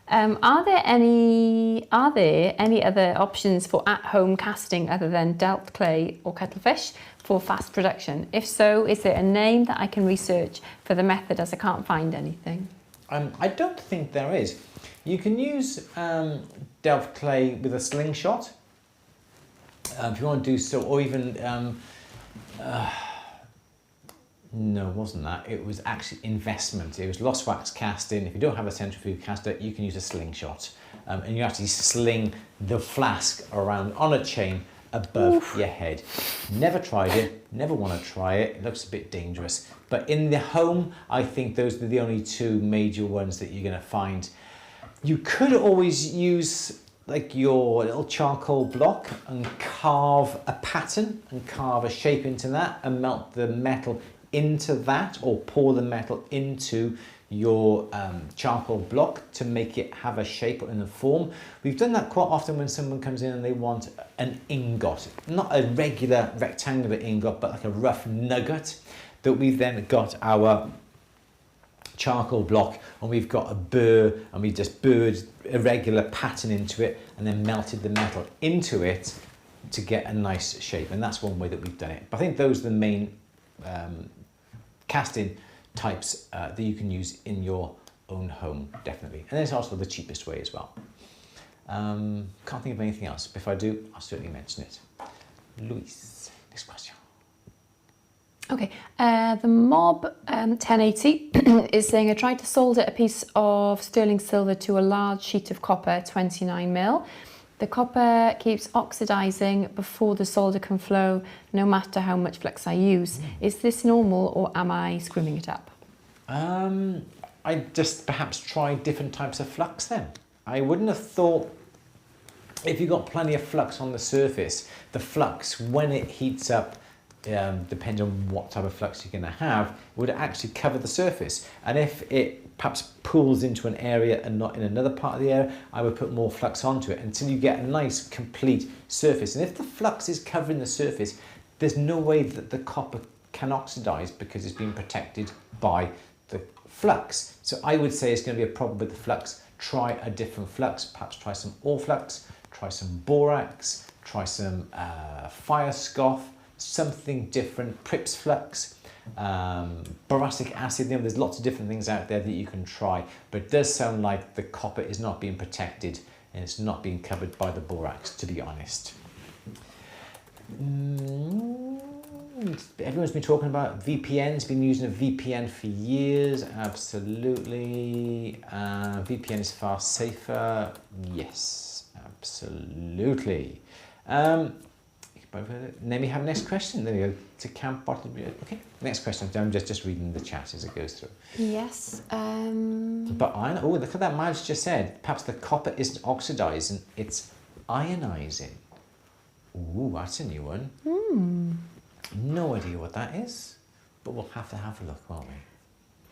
Are there any other options for at-home casting other than Delft clay or cuttlefish for fast production? If so, is there a name that I can research for the method as I can't find anything? I don't think there is. You can use Delft clay with a slingshot if you want to do so, or even no, it wasn't that. It was actually investment. It was lost wax casting. If you don't have a centrifuge caster, you can use a slingshot. And you actually sling the flask around on a chain above your head. Never tried it, never want to try it. It looks a bit dangerous. But in the home, I think those are the only two major ones that you're going to find. You could always use like your little charcoal block and carve a pattern and carve a shape into that and melt the metal into that, or pour the metal into your charcoal block to make it have a shape and a form. We've done that quite often when someone comes in and they want an ingot, not a regular rectangular ingot, but like a rough nugget, that we've then got our charcoal block and we've got a burr and we just burred a regular pattern into it and then melted the metal into it to get a nice shape. And that's one way that we've done it. But I think those are the main casting types that you can use in your own home, definitely. And it's also the cheapest way as well. Can't think of anything else, but if I do, I'll certainly mention it. Louise, next question. Okay, the Mob 1080 is saying, I tried to solder a piece of sterling silver to a large sheet of copper, 29mm. The copper keeps oxidizing before the solder can flow, no matter how much flux I use. Is this normal or am I screwing it up? I just perhaps try different types of flux then. I wouldn't have thought, if you've got plenty of flux on the surface, the flux, when it heats up, depends on what type of flux you're going to have, would actually cover the surface. And if it perhaps pools into an area and not in another part of the area, I would put more flux onto it until you get a nice complete surface. And if the flux is covering the surface, there's no way that the copper can oxidize because it's been protected by the flux. So I would say it's going to be a problem with the flux. Try a different flux, perhaps try some ore flux, try some borax, try some fire scoff, something different, Prips flux, boracic acid. You know, there's lots of different things out there that you can try, but it does sound like the copper is not being protected and it's not being covered by the borax, to be honest. Everyone's been talking about VPNs, been using a VPN for years, absolutely. VPN is far safer, yes, absolutely. Then we have next question. There we go. To camp bottle. Okay. Next question. I'm just reading the chat as it goes through. Yes. But iron. Oh, look at that. Miles just said. Perhaps the copper isn't oxidizing. It's ionizing. Ooh, that's a new one. No idea what that is, but we'll have to have a look, won't we?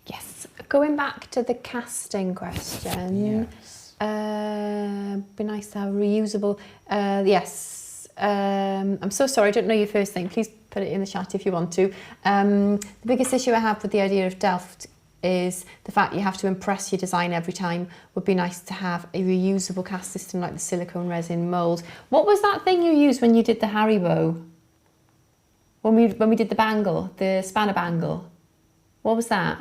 Yes. Going back to the casting question. Yes. Be nice to have reusable. Yes. I'm so sorry, I don't know your first name. Please put it in the chat if you want to. The biggest issue I have with the idea of Delft is the fact you have to impress your design every time. Would be nice to have a reusable cast system like the silicone resin mould. What was that thing you used when you did the Haribo? When we did the bangle, the spanner bangle? What was that?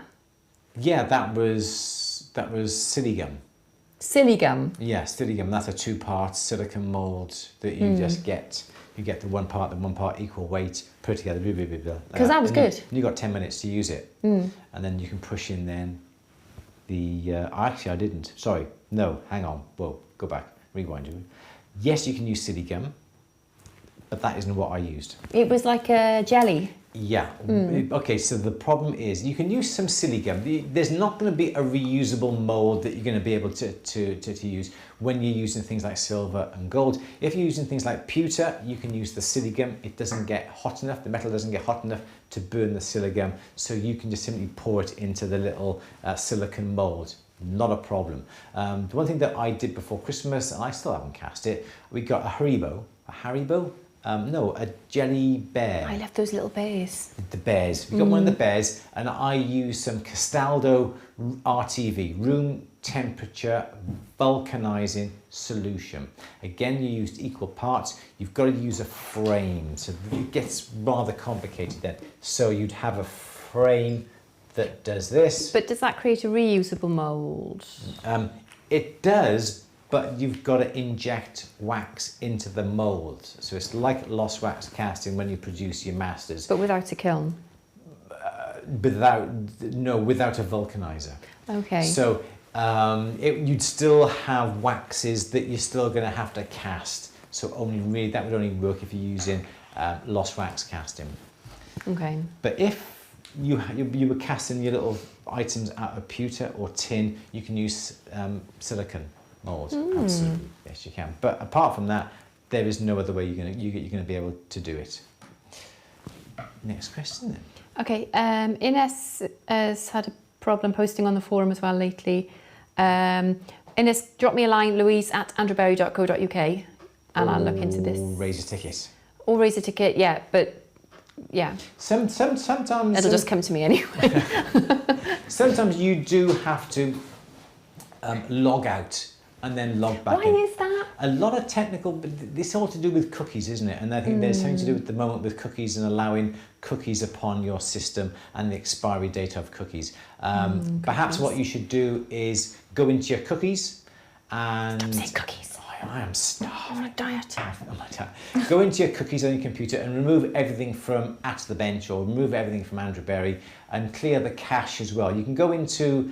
Yeah, that was silicone. Silicone? Yeah, silicone. That's a two-part silicone mould that you just get. You get the one part equal weight, put it together, blah, blah, blah, blah. Because that was good. You got 10 minutes to use it. And then you can push in then the... actually, I didn't. Sorry. No, hang on. Whoa, go back. Rewind. Yes, you can use silicone, but that isn't what I used. It was like a jelly. Yeah. Okay, so the problem is you can use some silicone. There's not going to be a reusable mold that you're going to be able to use when you're using things like silver and gold. If you're using things like pewter, you can use the silicone. It doesn't get hot enough. The metal doesn't get hot enough to burn the silicone. So you can just simply pour it into the little silicone mold. Not a problem. The one thing that I did before Christmas, and I still haven't cast it, we got a Haribo. No, a jelly bear. I love those little bears. The bears. We got one of the bears, and I used some Castaldo RTV, room temperature vulcanizing solution. Again, you used equal parts. You've got to use a frame, so it gets rather complicated then. So you'd have a frame that does this. But does that create a reusable mould? It does. But you've got to inject wax into the mould. So it's like lost wax casting when you produce your masters. But without a kiln? Without a vulcanizer. Okay. So you'd still have waxes that you're still going to have to cast. So that would only work if you're using lost wax casting. Okay. But if you were casting your little items out of pewter or tin, you can use silicone mould. Absolutely, yes you can. But apart from that, there is no other way you're going to be able to do it. Next question then. Okay, Ines has had a problem posting on the forum as well lately. Ines, drop me a line, Louise at andrewberry.co.uk, and I'll look into this. Raise a ticket. Or raise a ticket, yeah, but yeah. Sometimes it'll just come to me anyway. Sometimes you do have to log out and then log back in. Why is that? A lot of technical, it's all to do with cookies, isn't it? And I think there's something to do at the moment with cookies and allowing cookies upon your system and the expiry date of cookies. Perhaps what you should do is go into your cookies and... Stop saying cookies. I am starved. I'm on a diet. Go into your cookies on your computer and remove everything from at the bench, or remove everything from Andrew Berry, and clear the cache as well. You can go into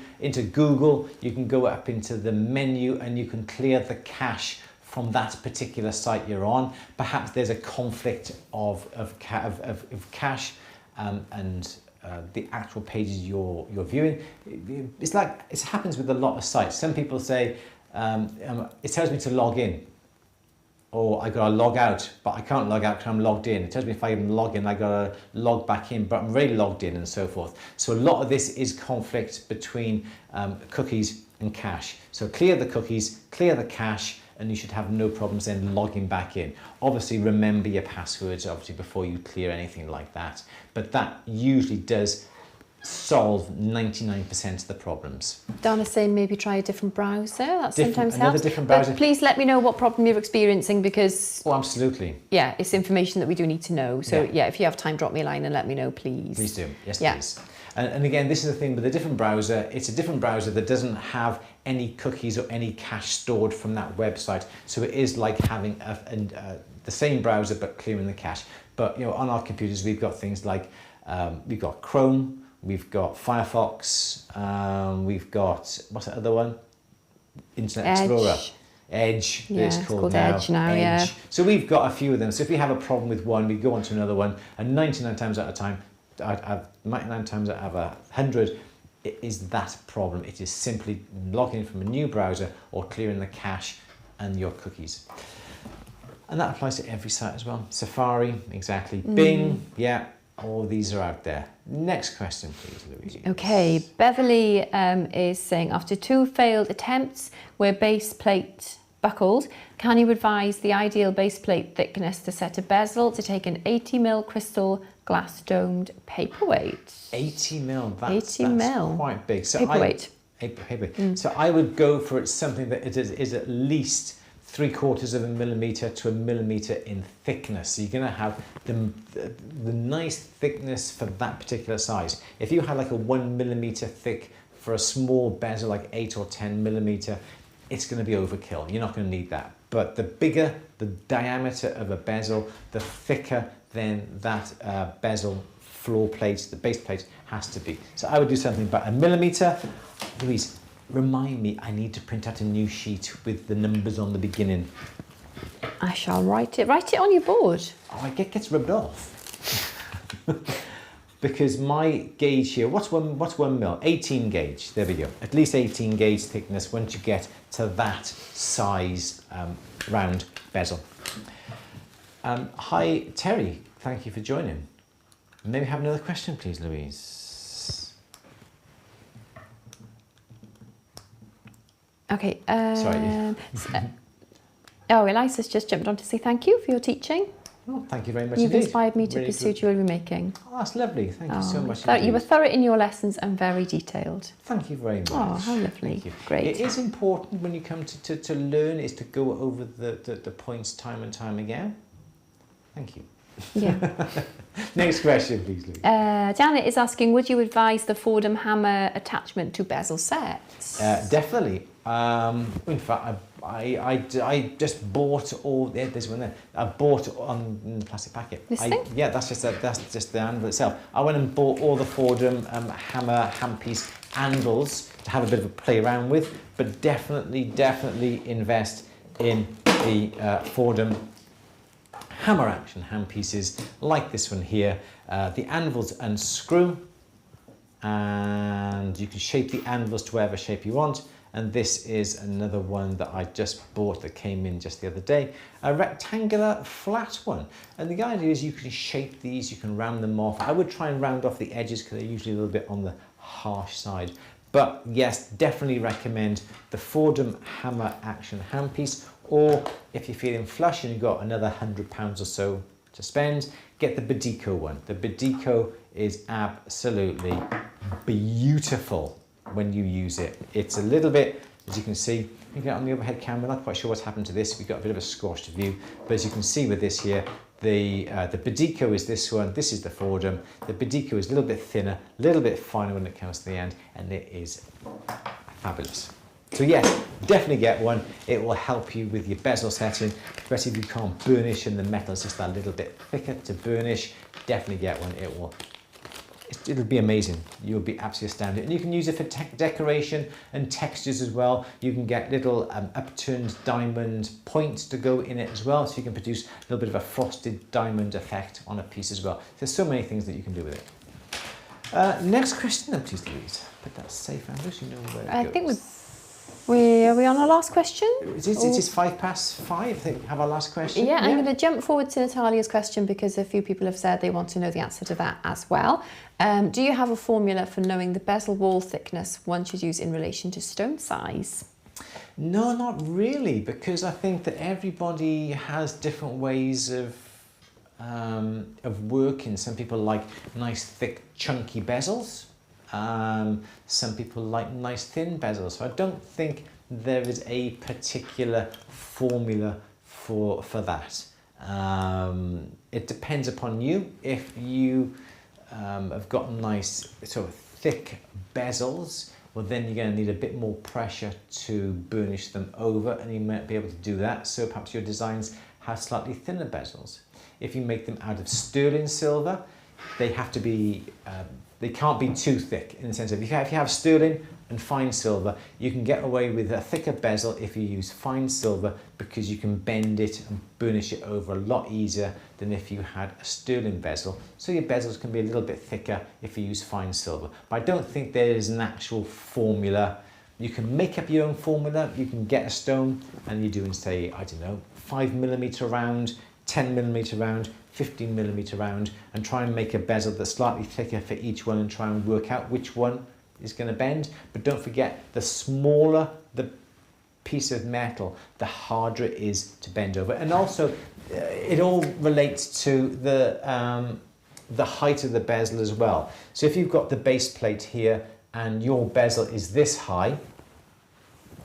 Google, you can go up into the menu and you can clear the cache from that particular site you're on. Perhaps there's a conflict of cache and the actual pages you're viewing. It's like, it happens with a lot of sites. Some people say, it tells me to log in, or I gotta log out, but I can't log out because I'm logged in. It tells me if I even log in, I gotta log back in, but I'm already logged in, and so forth. So a lot of this is conflict between cookies and cache. So clear the cookies, clear the cache, and you should have no problems then logging back in. Obviously remember your passwords, obviously, before you clear anything like that. But that usually does solve 99% of the problems. Dana's saying maybe try a different browser. That sometimes another helps. different browser. But please let me know what problem you're experiencing, because Oh, absolutely. yeah, it's information that we do need to know. So Yeah. yeah, if you have time, drop me a line and let me know, please. Please do. Yes, Yeah. please. And again, this is the thing with a different browser. It's a different browser that doesn't have any cookies or any cache stored from that website. So it is like having the same browser but clearing the cache. But you know, on our computers, we've got things like we've got Chrome, we've got Firefox, we've got, what's that other one? Internet Explorer. Edge, Yeah, it's called now. Edge now, yeah. So we've got a few of them. So if we have a problem with one, we go on to another one, and 99 times out of time, 99 times out of 100, it is that problem. It is simply logging in from a new browser or clearing the cache and your cookies. And that applies to every site as well. Safari, exactly. Bing, yeah, all these are out there. Next question, please, Louise. Okay, Beverly is saying, after 2 failed attempts where base plate buckled, can you advise the ideal base plate thickness to set a bezel to take an 80mm crystal glass domed paperweight? 80mm, that's quite big. So Paperweight. So I would go for something that is at least 3/4 of a millimetre to a millimetre in thickness. So you're going to have the nice thickness for that particular size. If you had like a 1mm thick for a small bezel, like 8 or 10mm, it's going to be overkill. You're not going to need that. But the bigger the diameter of a bezel, the thicker then that bezel floor plate, the base plate, has to be. So I would do something about a millimetre. Louise, remind me, I need to print out a new sheet with the numbers on the beginning. I shall write it on your board. Oh, it gets rubbed off. Because my gauge here, what's 1 mil? 18 gauge, there we go. At least 18 gauge thickness once you get to that size round bezel. Hi, Terry, thank you for joining. Maybe have another question, please, Louise. Okay. Sorry. Oh, Eliza's just jumped on to say thank you for your teaching. Oh, thank you very much You've indeed. inspired me to Really pursue good. jewellery making. Oh, that's lovely. Thank you so much. You were thorough in your lessons and very detailed. Thank you very much. Oh, how lovely. Thank you. Great. It is important when you come to learn is to go over the points time and time again. Thank you. Yeah. Next question, please, Louise. Janet is asking, would you advise the Fordham hammer attachment to Bezel sets? Definitely. In fact, I just bought all. There's one there. I bought on the plastic packet. This thing? Yeah, that's just the anvil itself. I went and bought all the Fordham hammer handpiece anvils to have a bit of a play around with. But definitely invest in the Fordham hammer action handpieces like this one here. The anvils unscrew, and you can shape the anvils to whatever shape you want. And this is another one that I just bought that came in just the other day, a rectangular flat one. And the idea is you can shape these, you can round them off. I would try and round off the edges because they're usually a little bit on the harsh side. But yes, definitely recommend the Fordham hammer action handpiece. Or if you're feeling flush and you've got another £100 or so to spend, get the Bedico one. The Bedico is absolutely beautiful when you use it. It's a little bit, as you can see, you can get it on the overhead camera, not quite sure what's happened to this. We've got a bit of a squashed view, but as you can see with this here, the Bedico is this one, this is the Fordham. The Bedico is a little bit thinner, a little bit finer when it comes to the end, and it is fabulous. So yes, definitely get one. It will help you with your bezel setting, especially if you can't burnish and the metal is just a little bit thicker to burnish. Definitely get one. it'll be amazing. You'll be absolutely astounded. And you can use it for decoration and textures as well. You can get little upturned diamond points to go in it as well, so you can produce a little bit of a frosted diamond effect on a piece as well. There's so many things that you can do with it. Next question then, please, Louise. Put that safe, Andrew, so you know where it goes. I think are we on our last question? It is 5 past 5. I think we have our last question. Yeah, I'm going to jump forward to Natalia's question because a few people have said they want to know the answer to that as well. Do you have a formula for knowing the bezel wall thickness one should use in relation to stone size? No, not really, because I think that everybody has different ways of working. Some people like nice, thick, chunky bezels. Some people like nice thin bezels, so I don't think there is a particular formula for that. It depends upon you. If you have got nice sort of thick bezels, well then you're going to need a bit more pressure to burnish them over, and you might be able to do that, so perhaps your designs have slightly thinner bezels. If you make them out of sterling silver, they have to be they can't be too thick, in the sense of if you have sterling and fine silver, you can get away with a thicker bezel if you use fine silver, because you can bend it and burnish it over a lot easier than if you had a sterling bezel. So your bezels can be a little bit thicker if you use fine silver. But I don't think there is an actual formula. You can make up your own formula. You can get a stone and you do, and say, I don't know, 5mm round, 10mm round, 15mm round, and try and make a bezel that's slightly thicker for each one, and try and work out which one is going to bend. But don't forget, the smaller the piece of metal, the harder it is to bend over. And also it all relates to the height of the bezel as well. So if you've got the base plate here and your bezel is this high,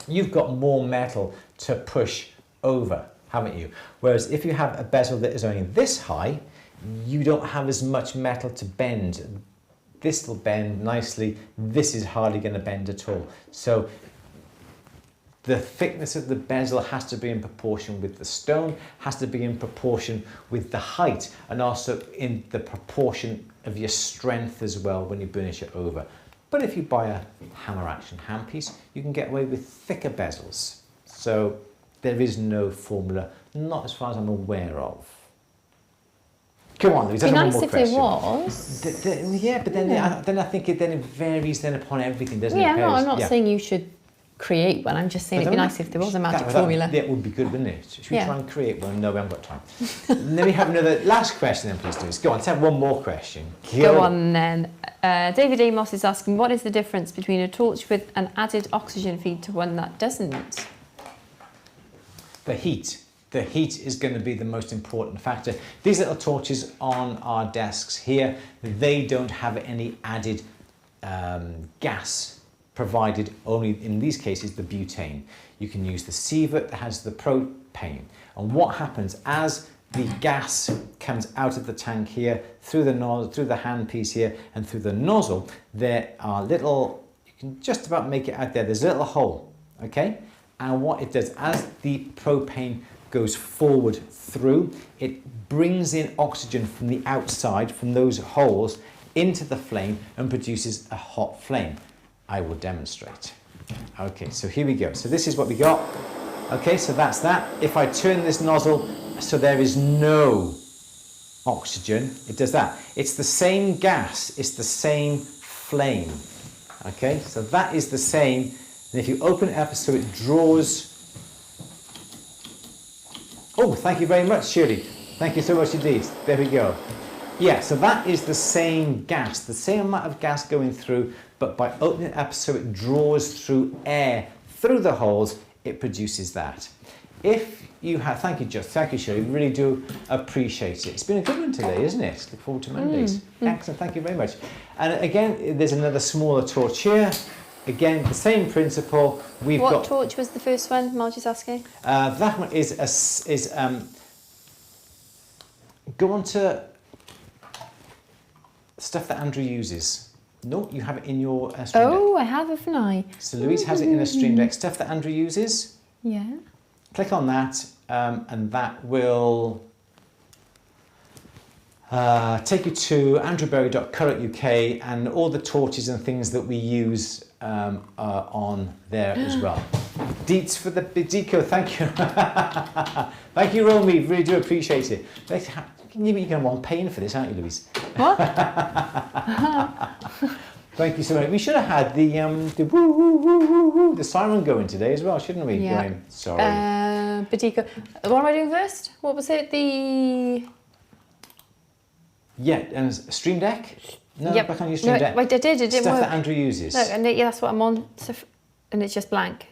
you've got more metal to push over, haven't you? Whereas if you have a bezel that is only this high, you don't have as much metal to bend. This will bend nicely. This is hardly going to bend at all. So the thickness of the bezel has to be in proportion with the stone, has to be in proportion with the height, and also in the proportion of your strength as well when you burnish it over. But if you buy a hammer action handpiece, you can get away with thicker bezels. So there is no formula, not as far as I'm aware of. Come on, Louise, It'd be one nice more if question. there was. Yeah, but then, then I think it varies then upon everything, doesn't it? Yeah, no, I'm not saying you should create one. I'm just saying it'd be nice if there was a magic formula. That would be good, wouldn't it? Should we try and create one? No, we haven't got time. Then we have another last question then, please, Louise. Go on, let's have one more question. Go on then. David Amos is asking, what is the difference between a torch with an added oxygen feed to one that doesn't? The heat. The heat is going to be the most important factor. These little torches on our desks here, they don't have any added gas provided, only in these cases the butane. You can use the sievert that has the propane. And what happens as the gas comes out of the tank here, through the nozzle, through the handpiece here, and through the nozzle, there are little, you can just about make it out there, there's a little hole, okay? And what it does, as the propane goes forward through, it brings in oxygen from the outside, from those holes, into the flame and produces a hot flame. I will demonstrate. Okay, so here we go. So this is what we got. Okay, so that's that. If I turn this nozzle so there is no oxygen, it does that. It's the same gas, it's the same flame. Okay, so that is the same. And if you open it up so it draws... Oh, thank you very much, Shirley. Thank you so much indeed. There we go. Yeah, so that is the same gas, the same amount of gas going through, but by opening it up so it draws through air through the holes, it produces that. If you have, thank you, Josh, thank you, Shirley, we really do appreciate it. It's been a good one today, isn't it? Look forward to Mondays. Excellent, thank you very much. And again, there's another smaller torch here. Again, the same principle. What torch was the first one? Margie's asking. That one is go on to stuff that Andrew uses. No, you have it in your stream deck. Oh, I have, haven't I? So Louise has it in a stream deck. Stuff that Andrew uses. Yeah. Click on that, and that will take you to andrewberry.co.uk, and all the torches and things that we use are on there as well. Deets for the Bedico, thank you. Thank you, Romy, really do appreciate it. You're going to want paying for this, aren't you, Louise? What? Thank you so much. We should have had the woo woo woo woo woo, the siren going today as well, shouldn't we? Yeah. Graham? Sorry. Bedico. What am I doing first? What was it? Yeah, and Stream Deck? No, Yep. back on your Stream Deck. Wait, it didn't Stuff work. that Andrew uses. Look, and yeah, that's what I'm on, and it's just blank.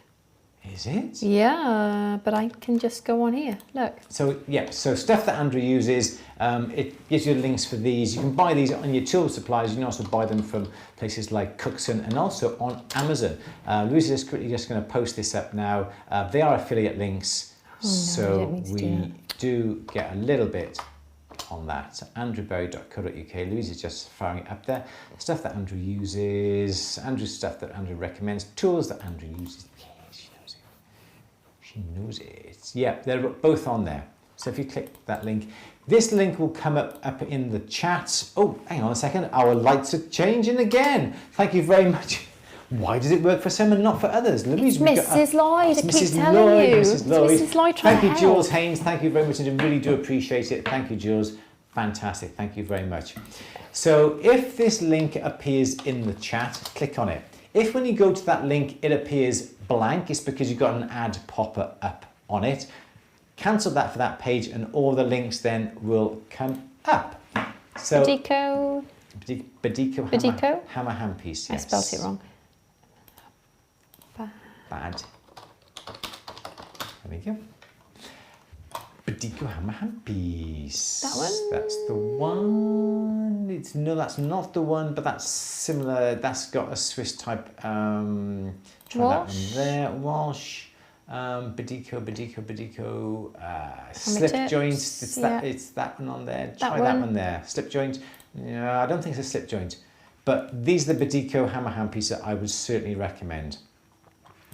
Is it? Yeah, but I can just go on here. Look. So yeah, so stuff that Andrew uses, it gives you links for these. You can buy these on your tool supplies. You can also buy them from places like Cookson and also on Amazon. Louise is quickly just going to post this up now. They are affiliate links, so we do get a little bit on that. So andrewberry.co.uk. Louise is just firing it up there. Stuff that Andrew uses, Andrew's stuff that Andrew recommends, tools that Andrew uses. She knows it. Yeah, they're both on there. So if you click that link, this link will come up in the chat. Oh, hang on a second. Our lights are changing again. Thank you very much. Why does it work for some and not for others? Louise, It's Mrs. Lloyd. I keep telling you. Mrs. Lloyd. It's Mrs. Lloyd trying Thank you, to help. Jules Haynes. Thank you very much. I really do appreciate it. Thank you, Jules. Fantastic. Thank you very much. So if this link appears in the chat, click on it. If when you go to that link, it appears blank, it's because you've got an ad popper up on it. Cancel that for that page and all the links then will come up. So Bedico. Bedico hammer handpiece. I Yes. spelled it wrong. Bad. There we go. Bedico hammer handpiece. That one? That's the one. No, that's not the one, but that's similar. That's got a Swiss type. Try that one there. Wash. Bedico. Slip joint. It's that one on there. Try that one there. Slip joint. Yeah, I don't think it's a slip joint, but these are the Bedico hammer handpiece that I would certainly recommend.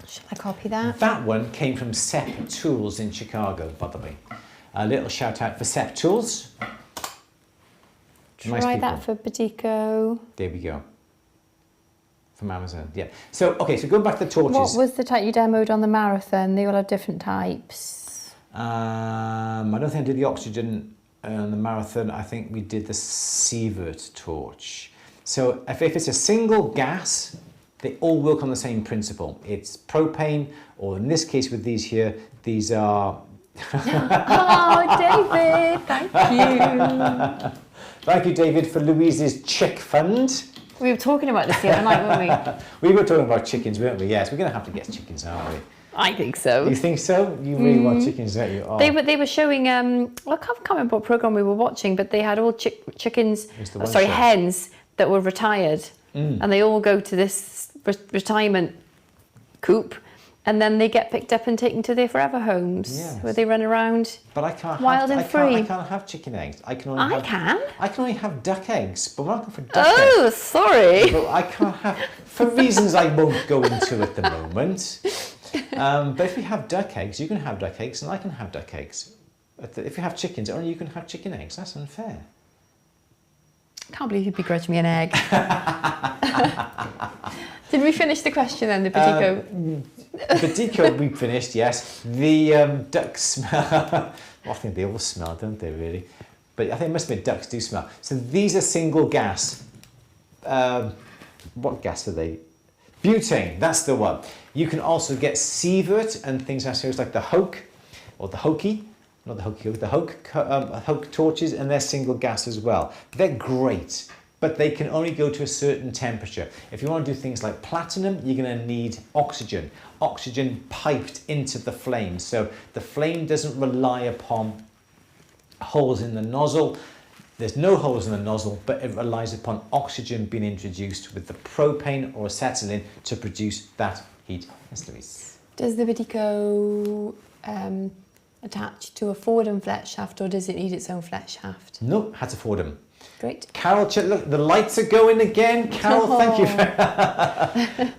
Shall I copy that? That one came from Sepp Tools in Chicago, by the way. A little shout out for Sepp Tools. Try that for Bedico. There we go. From Amazon, yeah. So, okay, so going back to the torches. What was the type you demoed on the marathon? They all have different types. I don't think I did the oxygen on the marathon. I think we did the Sievert torch. So if it's a single gas, they all work on the same principle. It's propane, or in this case with these here, these are... Oh, David, thank you. Thank you, David, for Louise's chick fund. We were talking about this the other night, weren't we? We were talking about chickens, weren't we? Yes, we're going to have to get chickens, aren't we? I think so. You think so? You really want chickens, don't you? Oh. They were showing, I can't remember what programme we were watching, but they had all chickens, hens that were retired. And they all go to this retirement coop, and then they get picked up and taken to their forever homes, where they run around wild and free. I can't have chicken eggs. I can only have duck eggs, but we're not going for duck eggs. Oh, sorry. But I can't have, for reasons I won't go into at the moment. But if you have duck eggs, you can have duck eggs, and I can have duck eggs. If you have chickens, only you can have chicken eggs. That's unfair. I can't believe you begrudge me an egg. Did we finish the question then, the Bedico? Bedico we finished, yes. The ducks smell. Well, I think they all smell, don't they, really? But I think it must have been ducks do smell. So these are single gas. What gas are they? Butane, that's the one. You can also get Sievert and things like the Hoke, or the Hokey. Not the Hokey, the Hoke torches, and they're single gas as well. They're great, but they can only go to a certain temperature. If you want to do things like platinum, you're going to need oxygen piped into the flame. So the flame doesn't rely upon holes in the nozzle. There's no holes in the nozzle, but it relies upon oxygen being introduced with the propane or acetylene to produce that heat. Yes, Louise. Does the Bedico attach to a Fordham flet shaft, or does it need its own flet shaft? No, had to Fordham. Great. Carol, look, the lights are going again. Carol, thank you.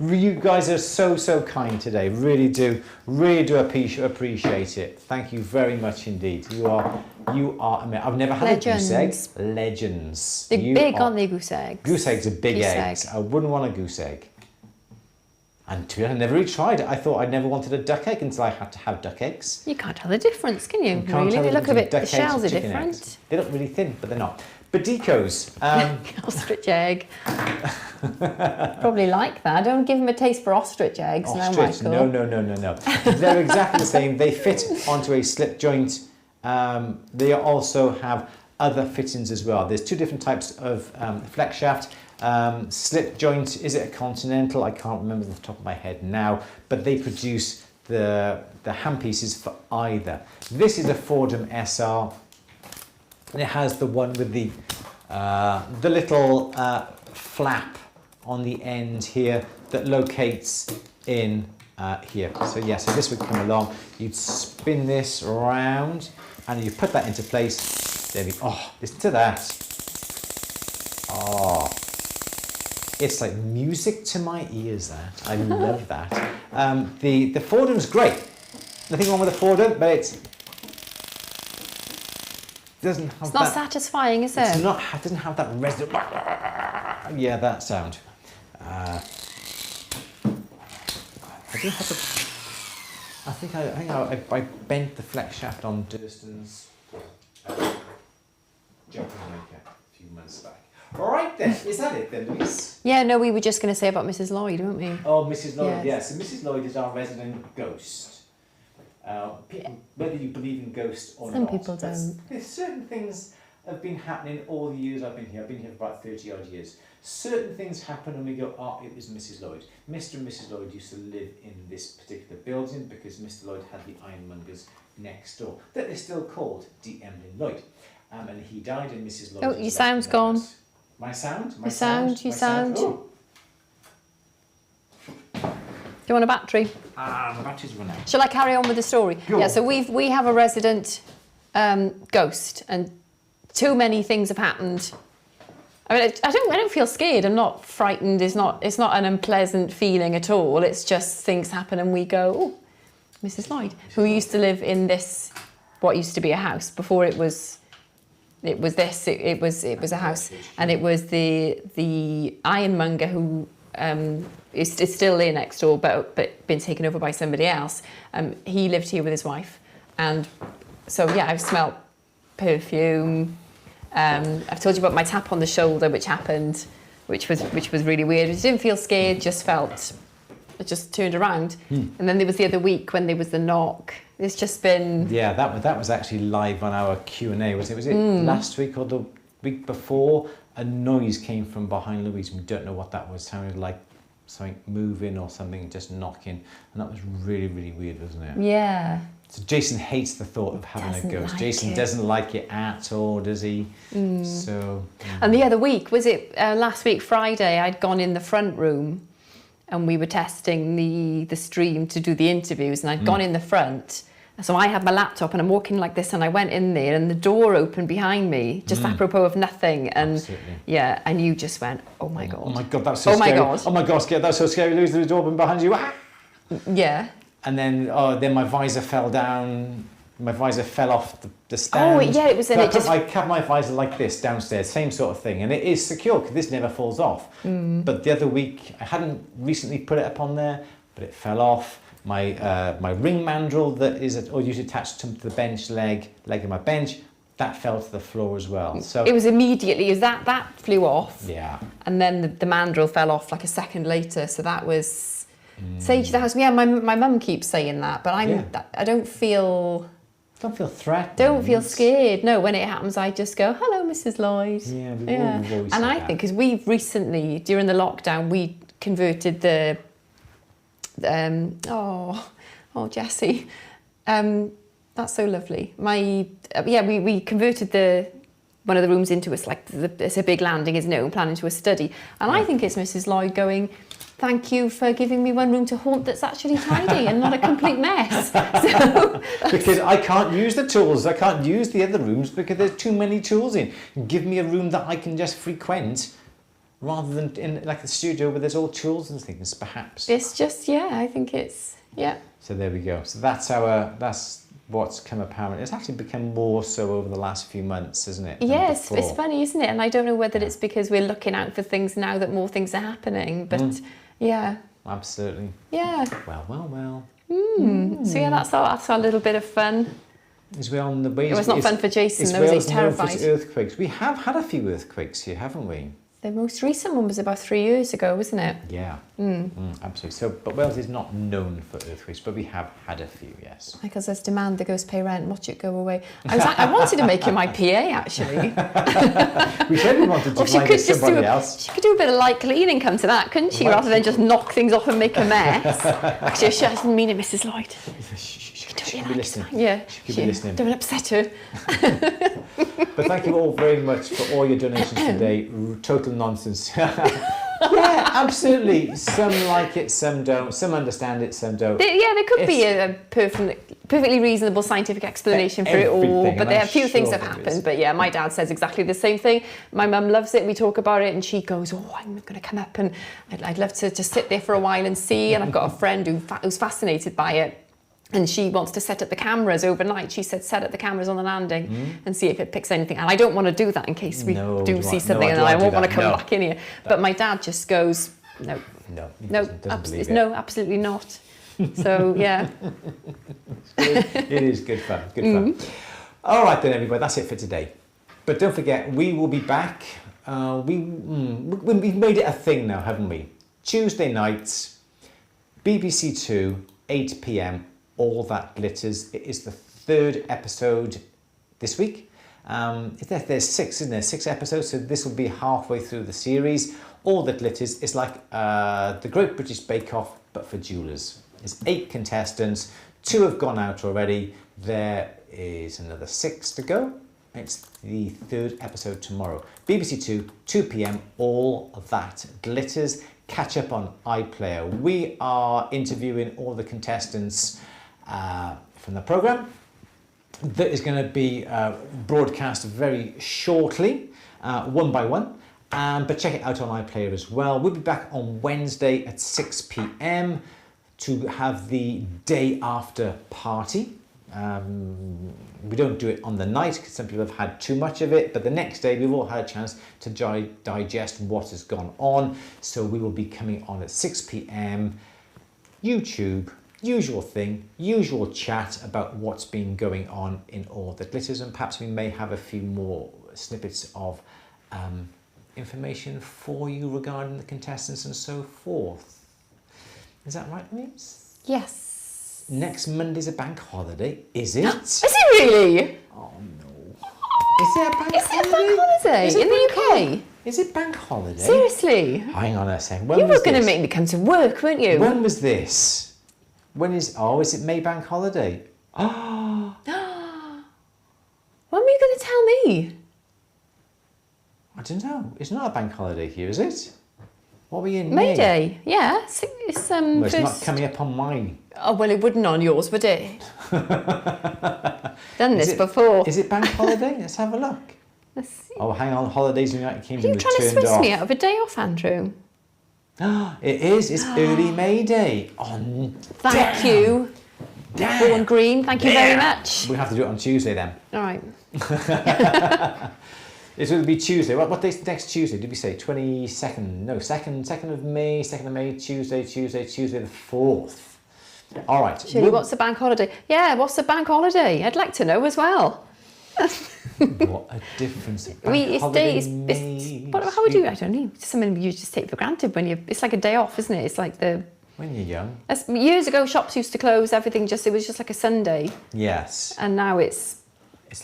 You guys are so kind today. Really do appreciate it. Thank you very much indeed. You are amazing. I've never had a goose egg. Legends. They're big, aren't they, goose eggs? Goose eggs are big eggs. I wouldn't want a goose egg. And to be honest, I never really tried it. I thought I'd never wanted a duck egg until I had to have duck eggs. You can't tell the difference, can you? Can't really? tell They look a bit, the shells are different. Eggs. They look really thin, but they're not. Badicos. Ostrich egg. Probably like that. Don't give them a taste for ostrich eggs. Ostrich, no, Michael. No. They're exactly the same. They fit onto a slip joint. They also have other fittings as well. There's two different types of flex shaft. Slip joint, is it a Continental? I can't remember off the top of my head now, but they produce the handpieces for either. This is a Fordham SR. And it has the one with the little flap on the end here that locates in here. So yeah, so this would come along. You'd spin this around and you put that into place. There we go. Oh, listen to that. Oh, it's like music to my ears. That I love that. The Fordham's great. Nothing wrong with the Fordham, but it's it's not satisfying, is it? It doesn't have that resonant. Yeah, that sound. I do have to. I think I bent the flex shaft on Durston's jumping maker a few months back. All right then, is that it then, Louise? Yeah, no, we were just going to say about Mrs. Lloyd, weren't we? Oh, Mrs. Lloyd, yes. So Mrs. Lloyd is our resident ghost. People, whether you believe in ghosts or Some not. people don't. There's certain things have been happening all the years I've been here. I've been here for about 30 odd years. Certain things happen and we go, oh, it was Mrs. Lloyd. Mr. and Mrs. Lloyd used to live in this particular building because Mr. Lloyd had the ironmongers next door that they're still called D. Emlyn Lloyd. And he died and Mrs. Lloyd. Oh, your sound's gone. My sound? Your sound. Oh. Do you want a battery? The battery's run out. Shall I carry on with the story? Go Yeah, on. so we have a resident ghost, and too many things have happened. I mean, I don't feel scared. I'm not frightened. It's not an unpleasant feeling at all. It's just things happen, and we go, oh, Mrs. Lloyd, who used to live in this, what used to be a house before it was a house, and it was the ironmonger who. It's still there next door, but been taken over by somebody else. He lived here with his wife, and so yeah, I've smelt perfume. I've told you about my tap on the shoulder, which happened, which was really weird. I didn't feel scared, just felt. It just turned around, and then there was the other week when there was the knock. It's just been. Yeah, that was actually live on our Q&A. Was it last week or the week before? A noise came from behind Louise. We don't know what that was. It sounded like something moving or something just knocking, and that was really, really weird, wasn't it? Yeah. So Jason hates the thought of having a ghost. Like Jason doesn't like it at all, does he? So. And the other week, was it last week Friday? I'd gone in the front room, and we were testing the stream to do the interviews, and I'd gone in the front. So I had my laptop and I'm walking like this, and I went in there and the door opened behind me, just apropos of nothing. And absolutely. Yeah, and you just went, oh my God. Oh my God, that's so scary. My God. Oh my God, that's so scary. Lose the door open behind you. Ah! Yeah. And then my visor fell down. My visor fell off the stand. Oh yeah, it was. And I kept my visor like this downstairs, same sort of thing, and it is secure because this never falls off. But the other week, I hadn't recently put it up on there, but it fell off. My ring mandrel that is usually attached to the bench leg of my bench, that fell to the floor as well. So it was immediately. That flew off. Yeah. And then the mandrel fell off like a second later. So that was sage the house. Yeah, my mum keeps saying that, but I don't feel. Don't feel threatened. Don't feel scared. No, when it happens, I just go, "Hello, Mrs. Lloyd." Yeah, we've always and said I think because we've recently during the lockdown we converted the. Jessie, that's so lovely. We converted the one of the rooms into it's like it's a big landing, isn't it? We're planning to a study. And I think it's Mrs. Lloyd going, thank you for giving me one room to haunt that's actually tidy and not a complete mess. So, because I can't use the tools. I can't use the other rooms because there's too many tools in. Give me a room that I can just frequent rather than in like a studio where there's all tools and things, perhaps. it's just, I think it's, So there we go. So that's what's come apparent. It's actually become more so over the last few months, isn't it? Yes, it's funny, isn't it? And I don't know whether it's because we're looking out for things now that more things are happening, but yeah. Absolutely. Yeah. Well. So that's our little bit of fun. Is we on the way? It was not fun for Jason, though, he's terrified. Earthquakes. We have had a few earthquakes here, haven't we? The most recent one was about 3 years ago, wasn't it? Yeah, absolutely. So, but Wales is not known for earthquakes, but we have had a few, yes. Because there's demand, the ghosts pay rent, watch it go away. I wanted to make you my PA, actually. We said we wanted to find somebody else. She could do a bit of light cleaning, come to that, couldn't she? Rather than just knock things off and make a mess. Actually, she doesn't mean it, Mrs. Lloyd. She could be listening. Yeah, she could be listening. Don't upset her. But thank you all very much for all your donations today. Total nonsense. Yeah, absolutely. Some like it, some don't. Some understand it, some don't. There could be a perfectly reasonable scientific explanation for it all, but there are a few things have happened. But yeah, my dad says exactly the same thing. My mum loves it. We talk about it, and she goes, "Oh, I'm going to come up, and I'd love to just sit there for a while and see." And I've got a friend who's fascinated by it. And she wants to set up the cameras overnight. She said, set up the cameras on the landing and see if it picks anything. And I don't want to do that in case we do see something and I won't want to come back in here. But my dad just goes, no, absolutely not. So, yeah. It is good fun, All right then, everybody, that's it for today. But don't forget, we will be back. We've made it a thing now, haven't we? Tuesday nights, BBC 2, 8 p.m, All That Glitters. It is the 3rd episode this week. There's 6, isn't there? 6 episodes, so this will be halfway through the series. All That Glitters is like the Great British Bake Off, but for jewellers. There's 8 contestants. 2 have gone out already. There is another 6 to go. It's the 3rd episode tomorrow. BBC 2, 2 p.m, All That Glitters. Catch up on iPlayer. We are interviewing all the contestants from the programme. That is going to be broadcast very shortly, one by one. But check it out on iPlayer as well. We'll be back on Wednesday at 6 p.m. to have the day after party. We don't do it on the night because some people have had too much of it, but the next day we've all had a chance to digest what has gone on. So we will be coming on at 6 p.m. YouTube, usual thing, usual chat about what's been going on in All That Glitters, and perhaps we may have a few more snippets of information for you regarding the contestants and so forth. Is that right, Louise? Yes. Next Monday's a bank holiday, is it? Is it really? Oh no. Is it a bank holiday? Is it a bank holiday in the UK? Is it bank holiday? Seriously? Hang on a second. You were going to make me come to work, weren't you? When was this? Is it May bank holiday? Oh. When were you going to tell me? I don't know. It's not a bank holiday here, is it? What were you in May? May Day, yeah. It's well, it's not coming up on mine. Oh, well, it wouldn't on yours, would it? Done this before. Is it bank holiday? Let's have a look. Let's see. Oh, hang on. Holidays in the United Kingdom Are you trying to Swiss me out of a day off, Andrew? It is. It's early May Day. Oh, thank you. Born green, thank you very much. We'll have to do it on Tuesday then. All right. It will be Tuesday. What day's next Tuesday? Did we say 22nd? No, 2nd of May. 2nd of May. Tuesday the 4th. All right. Shirley, what's the bank holiday? Yeah, what's the bank holiday? I'd like to know as well. What a difference. How would you? I don't know. It's something you just take for granted when you. It's like a day off, isn't it? It's like when you're young. Years ago, shops used to close. Everything it was just like a Sunday. Yes. And now it's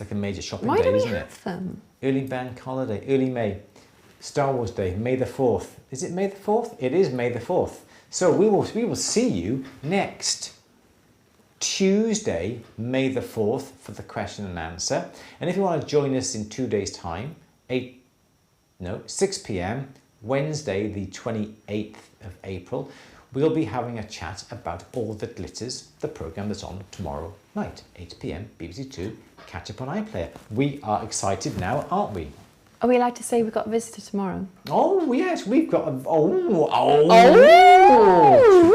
like a major shopping day, isn't it? Why do we have them? Early bank holiday, early May. Star Wars Day, May the 4th. Is it May the 4th? It is May the 4th. So we will see you next Tuesday, May the 4th, for the question and answer. And if you want to join us in 2 days' time, 6 p.m, Wednesday, the 28th of April, we'll be having a chat about All That Glitters, the programme that's on tomorrow night, 8 p.m, BBC Two, catch up on iPlayer. We are excited now, aren't we? Are we allowed to say we've got a visitor tomorrow? Oh, yes, we've got a...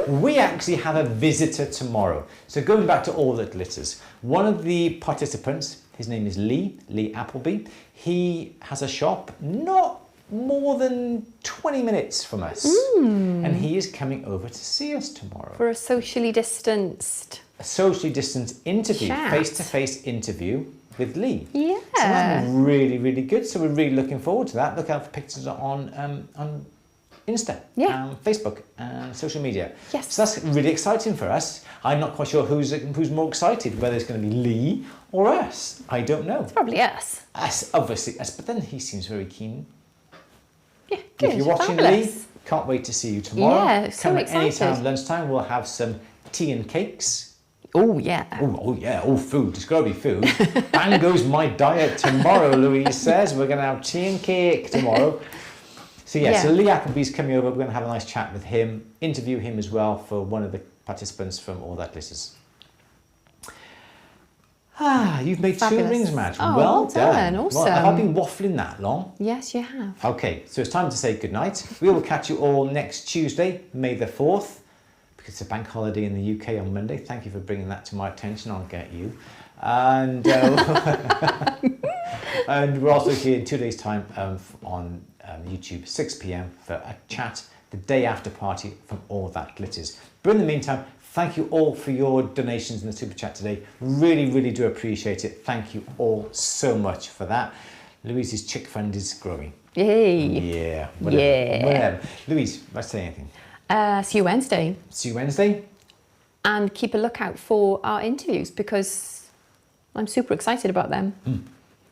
We actually have a visitor tomorrow. So going back to All That Glitters, one of the participants, his name is Lee Appleby. He has a shop not more than 20 minutes from us. And he is coming over to see us tomorrow. For a socially distanced... A socially distanced interview, chat. face-to-face interview with Lee. Yeah. So that's really, really good. So we're really looking forward to that. Look out for pictures on Insta, Facebook, and social media. Yes. So that's really exciting for us. I'm not quite sure who's more excited, whether it's going to be Lee or us. I don't know. It's probably us. Us, obviously us. But then he seems very keen. Yeah, good. If you're watching, Fabulous. Lee, can't wait to see you tomorrow. Yeah, so Come excited. anytime lunchtime. We'll have some tea and cakes. Oh, yeah. Oh yeah, food. It's got to be food. Bang goes my diet tomorrow, Louise says. We're going to have tea and cake tomorrow. So so Lee Appleby's coming over. We're going to have a nice chat with him, interview him as well for one of the participants from All That Glitters. You've made Fabulous. 2 rings, Madge. Oh, well done. Awesome. Well, have I been waffling that long? Yes, you have. Okay, so it's time to say goodnight. We will catch you all next Tuesday, May the 4th. Because it's a bank holiday in the UK on Monday. Thank you for bringing that to my attention. I'll get you. And and we're also here in 2 days' time on YouTube, 6 p.m, for a chat, the day after party from All That Glitters. But in the meantime, thank you all for your donations in the Super Chat today. Really, really do appreciate it. Thank you all so much for that. Louise's chick fund is growing. Yay. Yeah. Whatever. Louise, let's say anything. See you Wednesday. See you Wednesday. And keep a lookout for our interviews because I'm super excited about them.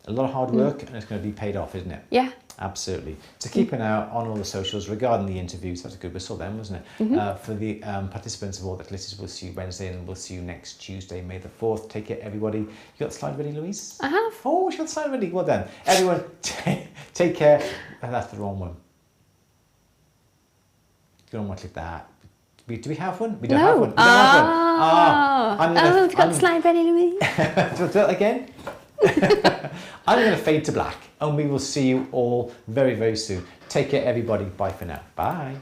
A lot of hard work and it's going to be paid off, isn't it? Yeah. Absolutely. So keep an eye out on all the socials regarding the interviews. That's a good whistle then, wasn't it? For the participants of All That Glitters, we'll see you Wednesday and we'll see you next Tuesday, May the 4th. Take care, everybody. You got the slide ready, Louise? I have. Oh, she got the slide ready. Well done. Everyone, take care. That's the wrong one. You don't want to click that. Do we have one? We don't have one. We don't have one. You've got the slide ready, Louise. Do that again? I'm going to fade to black and we will see you all very, very soon. Take care, everybody. Bye for now. Bye.